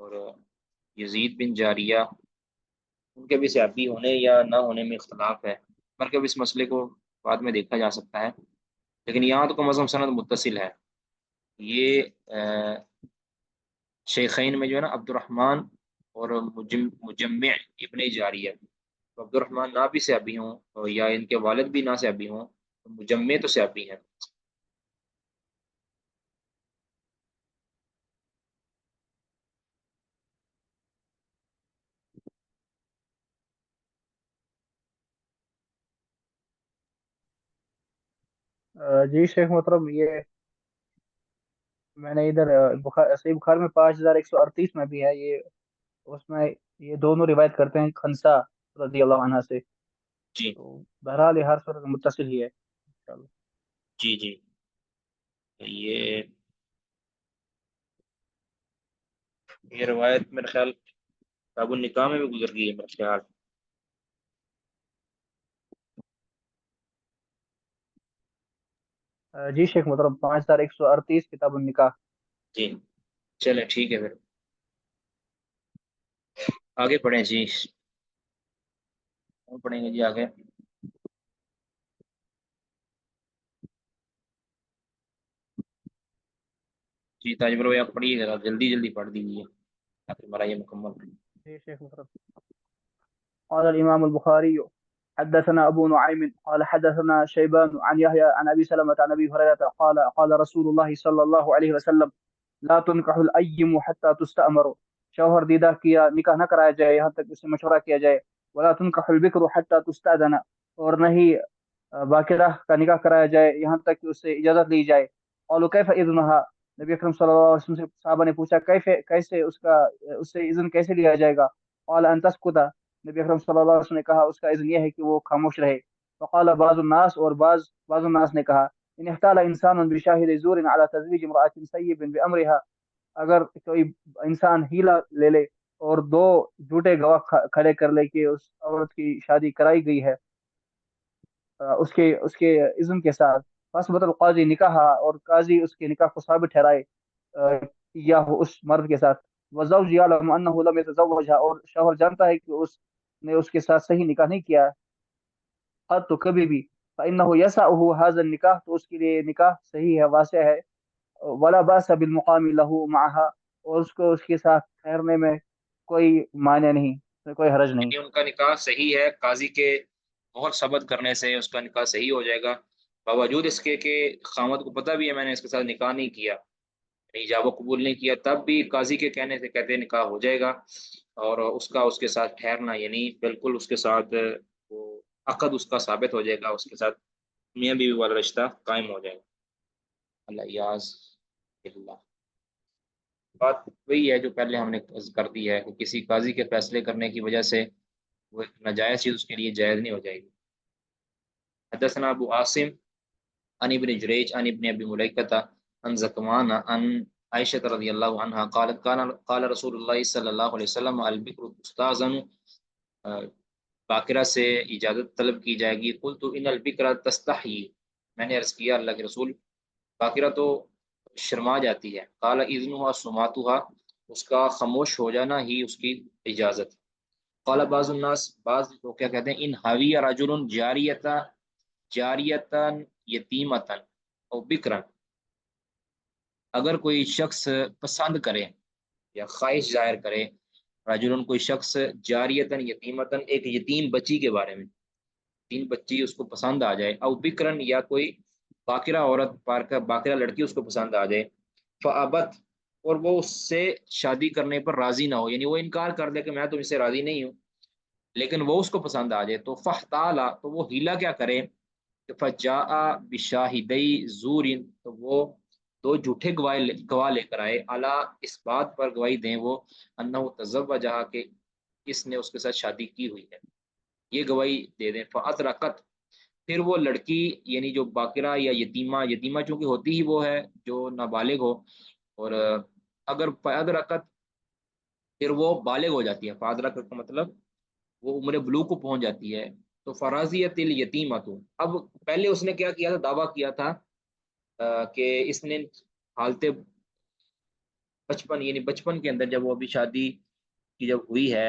اور یزید بن جاریہ، ان کے بھی صحابی ہونے یا نہ ہونے میں اختلاف ہے، بلکہ اس مسئلے کو بعد میں دیکھا جا سکتا ہے، لیکن یہاں تو کم از کم سند متصل ہے۔ یہ شیخین میں جو ہے نا عبد الرحمن اور مجمع ابن جاریہ، تو عبد الرحمن نہ بھی صحابی ہوں اور یا ان کے والد بھی نہ صحابی ہوں، تو مجمع تو صحابی ہیں۔ جی شیخ محترم، یہ میں نے ادھر صحیح بخاری میں 5138 میں بھی ہے یہ، اس میں یہ دونوں روایت کرتے ہیں خنسا رضی اللہ عنہ سے، جی تو بہرحال یہ ہر صورت میں متصل ہی ہے انشاءاللہ۔ جی جی، یہ روایت میرے خیال کتاب النکاح میں بھی گزر گئی ہے میرے خیال۔ جی شیخ محترم 5138 کتاب النکاح۔ جی چلے ٹھیک ہے، پھر آگے پڑھیں جی، اور پڑھیں گے جی آگے۔ جی تاج بھائی آپ پڑھیے ذرا جلدی جلدی پڑھ دیجیے تاکہ ہمارا یہ مکمل ہو۔ جی شیخ محترم، قال الإمام البخاري حدثنا أبو نعيم قال حدثنا شيبان عن يحيى عن أبي سلمة عن أبي هريرة قال قال رسول الله صلى الله عليه وسلم لا تنكح الأيم حتى تستأمر، شوہر دیدہ کیا نکاح نہ کرایا جائے یہاں تک اس سے مشورہ کیا جائے، ولا تنكح البكر حتى تستأذن، اور نہیں باقرہ کا نکاح کرایا جائے یہاں تک کہ اس سے اجازت لی جائے۔ قالوا كيف إذنها، نبی اکرم صلی اللہ علیہ وسلم سے صحابہ نے پوچھا کیسے اس سے اذن کیسے لیا جائے گا؟ قال ان تسكت، نبی اکرم صلی اللہ علیہ وسلم نے کہا اس کا اذن یہ ہے کہ وہ خاموش رہے۔ فقال بعض الناس، اور بعض الناس نے کہا ان احتال انسان بشاہد زور على تزویج امرأة سیب بامرها، اگر کوئی انسان ہیلا لے لے اور دو جھوٹے گواہ کھڑے کر لے کہ اس عورت کی شادی کرائی گئی ہے اس کے اذن کے ساتھ، فاثبت القاضی نکاح، اور قاضی اس کے نکاح کو ثابت ٹھہرائے یا اس مرد کے ساتھ، وزوج یعلم انه لم يتزوجها، اور شوہر جانتا ہے کہ اس نے اس کے ساتھ صحیح نکاح نہیں کیا قد تو کبھی بھی، فانه يسعه هذا النکاح، تو اس کے لیے نکاح صحیح ہے، واسع ہے، ولا باس بالمقام له معها، اور اس کو اس کے ساتھ ٹھہرنے میں کوئی معنی نہیں، کوئی حرج نہیں۔ یعنی ان کا نکاح صحیح ہے، قاضی کے مہر ثبت کرنے سے اس کا نکاح صحیح ہو جائے گا، باوجود اس کے کہ خامد کو پتہ بھی ہے میں نے اس کے ساتھ نکاح نہیں کیا، ایجاب و قبول نہیں کیا، تب بھی قاضی کے کہنے سے کہتے ہیں نکاح ہو جائے گا، اور اس کے ساتھ ٹھہرنا یعنی بالکل اس کے ساتھ وہ عقد اس کا ثابت ہو جائے گا، اس کے ساتھ میاں بیوی والا رشتہ قائم ہو جائے گا۔ اللہ یاز اللہ، بات وہی ہے جو پہلے ہم نے کر دی ہے کہ کسی قاضی کے فیصلے کرنے کی وجہ سے وہ ایک ناجائز چیز اس کے لیے جائز نہیں ہو جائے گی۔ حدثنا ابو عاصم عن ابن جریج عن ابن ابی ملیکہ عن زکوان عن عائشہ رضی اللہ عنہا قالت قال رسول اللہ صلی اللہ علیہ وسلم البکر تستاذن، باقرہ سے اجازت طلب کی جائے گی، قلت ان البکر تستحی، میں نے عرض کیا اللہ کے رسول باقرہ تو شرما جاتی ہے، قال اذنها سماتها، اس کا خاموش ہو جانا ہی اس کی اجازت۔ قال بعض الناس، بعض لوگ کیا کہتے ہیں، ان حوی رجل جاریتا یتیمتا او بکرا، اگر کوئی شخص پسند کرے یا خواہش ظاہر کرے رجلن کوئی شخص جاریتن یتیمتن ایک یتیم بچی کے بارے میں، یتیم بچی اس کو پسند آ جائے، او بکرن یا کوئی باقرہ عورت باقرہ لڑکی اس کو پسند آ جائے، فابت اور وہ اس سے شادی کرنے پر راضی نہ ہو، یعنی وہ انکار کر دے کہ میں تم سے راضی نہیں ہوں، لیکن وہ اس کو پسند آ جائے، تو فحتالا تو وہ ہیلا کیا کرے، فجاء بشاہدی زورن تو وہ دو جھوٹے گواہ لے کر آئے، اعلیٰ اس بات پر گواہی دیں وہ انہ تزوجہا کہ اس نے اس کے ساتھ شادی کی ہوئی ہے، یہ گواہی دے دیں، فادرکت پھر وہ لڑکی یعنی جو باقرہ یا یتیمہ چونکہ ہوتی ہی وہ ہے جو نابالغ ہو، اور اگر فادرکت پھر وہ بالغ ہو جاتی ہے، فادرکت کا مطلب وہ عمر بلوغ کو پہنچ جاتی ہے، تو فرازیت الیتیمۃ اب پہلے اس نے کیا کیا تھا، دعویٰ کیا تھا کہ اس نے حالت بچپن یعنی بچپن کے اندر جب وہ ابھی شادی کی جب ہوئی ہے،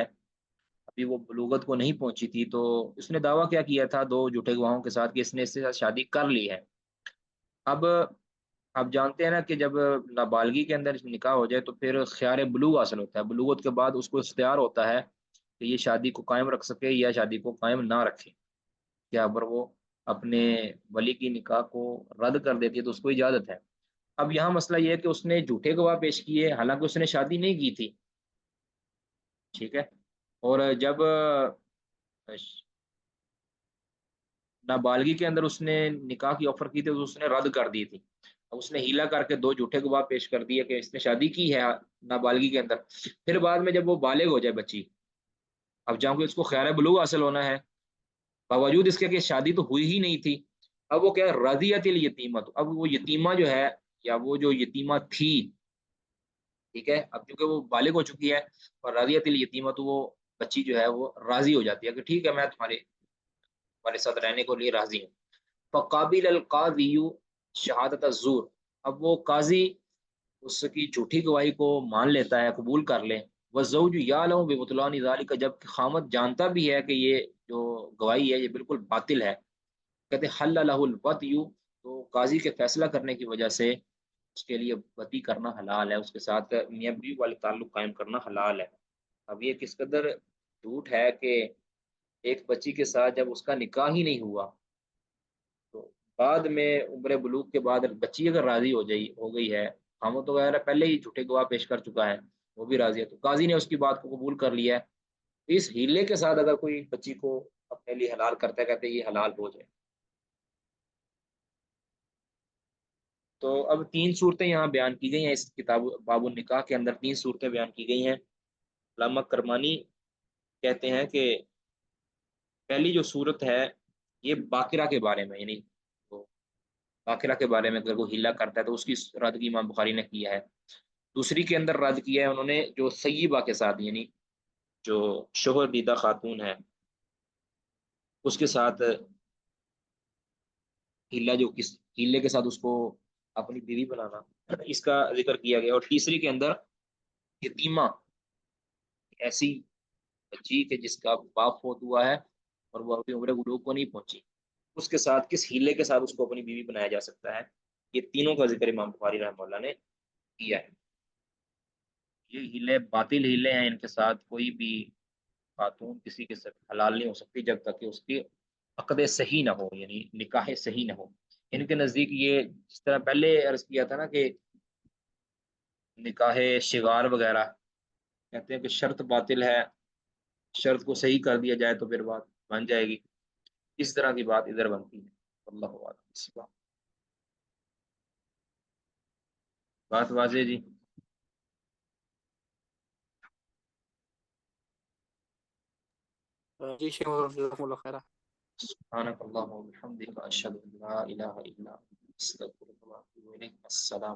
ابھی وہ بلوغت کو نہیں پہنچی تھی، تو اس نے دعویٰ کیا تھا دو جھوٹے گواہوں کے ساتھ کہ اس نے اس کے ساتھ شادی کر لی ہے۔ اب آپ جانتے ہیں نا کہ جب نابالغی کے اندر نکاح ہو جائے تو پھر خیار بلوغ حاصل ہوتا ہے، بلوغت کے بعد اس کو اختیار ہوتا ہے کہ یہ شادی کو قائم رکھ سکے یا شادی کو قائم نہ رکھے، کیا اگر وہ اپنے ولی کی نکاح کو رد کر دیتی ہے تو اس کو اجازت ہے۔ اب یہاں مسئلہ یہ ہے کہ اس نے جھوٹے گواہ پیش کیے حالانکہ اس نے شادی نہیں کی تھی، ٹھیک ہے، اور جب نابالغی کے اندر اس نے نکاح کی آفر کی تھی تو اس نے رد کر دی تھی، اب اس نے ہیلا کر کے دو جھوٹے گواہ پیش کر دیے کہ اس نے شادی کی ہے نابالغی کے اندر، پھر بعد میں جب وہ بالغ ہو جائے بچی، اب جہاں اس کو خیار بلوغ حاصل ہونا ہے باوجود اس کے کہ شادی تو ہوئی ہی نہیں تھی، اب وہ کیا رضیت الیتیمہ، اب وہ یتیمہ جو ہے یا وہ جو یتیمہ تھی، ٹھیک ہے، اب کیونکہ وہ بالغ ہو چکی ہے، اور رضیت الیتیمہ تو وہ بچی جو ہے وہ راضی ہو جاتی ہے کہ ٹھیک ہے میں تمہارے ساتھ رہنے کو لیے راضی ہوں۔ فقابل القاضی شہادت الزور، اب وہ قاضی اس کی جھوٹی گواہی کو مان لیتا ہے، قبول کر لے، والزوج یعلم ببطلان ذلک جب خامد جانتا بھی ہے کہ یہ جو گواہی ہے یہ بالکل باطل ہے، کہتے حل لہ الوطی تو قاضی کے فیصلہ کرنے کی وجہ سے اس کے لیے وطی کرنا حلال ہے، اس کے ساتھ میاں بیوی والے تعلق قائم کرنا حلال ہے۔ اب یہ کس قدر جھوٹ ہے کہ ایک بچی کے ساتھ جب اس کا نکاح ہی نہیں ہوا تو بعد میں عمر بلوغ کے بعد بچی اگر راضی ہو گئی ہے، ہم تو وغیرہ پہلے ہی جھوٹے گواہ پیش کر چکا ہے، وہ بھی راضی ہے، تو قاضی نے اس کی بات کو قبول کر لیا ہے، اس ہیلے کے ساتھ اگر کوئی بچی کو اپنے لیے حلال کرتا ہے کہتے ہیں یہ حلال ہو جائے۔ تو اب تین صورتیں یہاں بیان کی گئی ہیں اس کتاب باب النکاح کے اندر، تین صورتیں بیان کی گئی ہیں۔ علامہ کرمانی کہتے ہیں کہ پہلی جو صورت ہے یہ باقرہ کے بارے میں، یعنی تو باقرہ کے بارے میں اگر وہ ہیلا کرتا ہے تو اس کی رد کی امام بخاری نے کیا ہے۔ دوسری کے اندر رد کیا ہے انہوں نے جو سیبہ کے ساتھ، یعنی جو شوہر دیدہ خاتون ہے اس کے ساتھ ہیلا، جو کس ہیلے کے ساتھ اس کو اپنی بیوی بنانا، اس کا ذکر کیا گیا۔ اور تیسری کے اندر یتیمہ، ایسی بچی کہ جس کا باپ فوت ہوا ہے اور وہ اپنی عمر بلوغ کو نہیں پہنچی، اس کے ساتھ کس ہیلے کے ساتھ اس کو اپنی بیوی بنایا جا سکتا ہے، یہ تینوں کا ذکر امام بخاری رحمہ اللہ نے کیا ہے۔ یہ ہیلے باطل ہیلے ہیں، ان کے ساتھ کوئی بھی خاتون کسی کے ساتھ حلال نہیں ہو سکتی جب تک کہ اس کی عقد صحیح نہ ہو، یعنی نکاح صحیح نہ ہو۔ ان کے نزدیک یہ جس طرح پہلے عرض کیا تھا نا کہ نکاح شغار وغیرہ کہتے ہیں کہ شرط باطل ہے، شرط کو صحیح کر دیا جائے تو پھر بات بن جائے گی، اس طرح کی بات ادھر بنتی ہے۔ اللہ اعلم۔ بات واضح جی؟ جی شیخ محترم، جزاکم اللہ خیر۔ سبحانک اللہم و بحمدک اشہد ان لا الہ الا انت استغفرک و اتوب الیک۔ السلام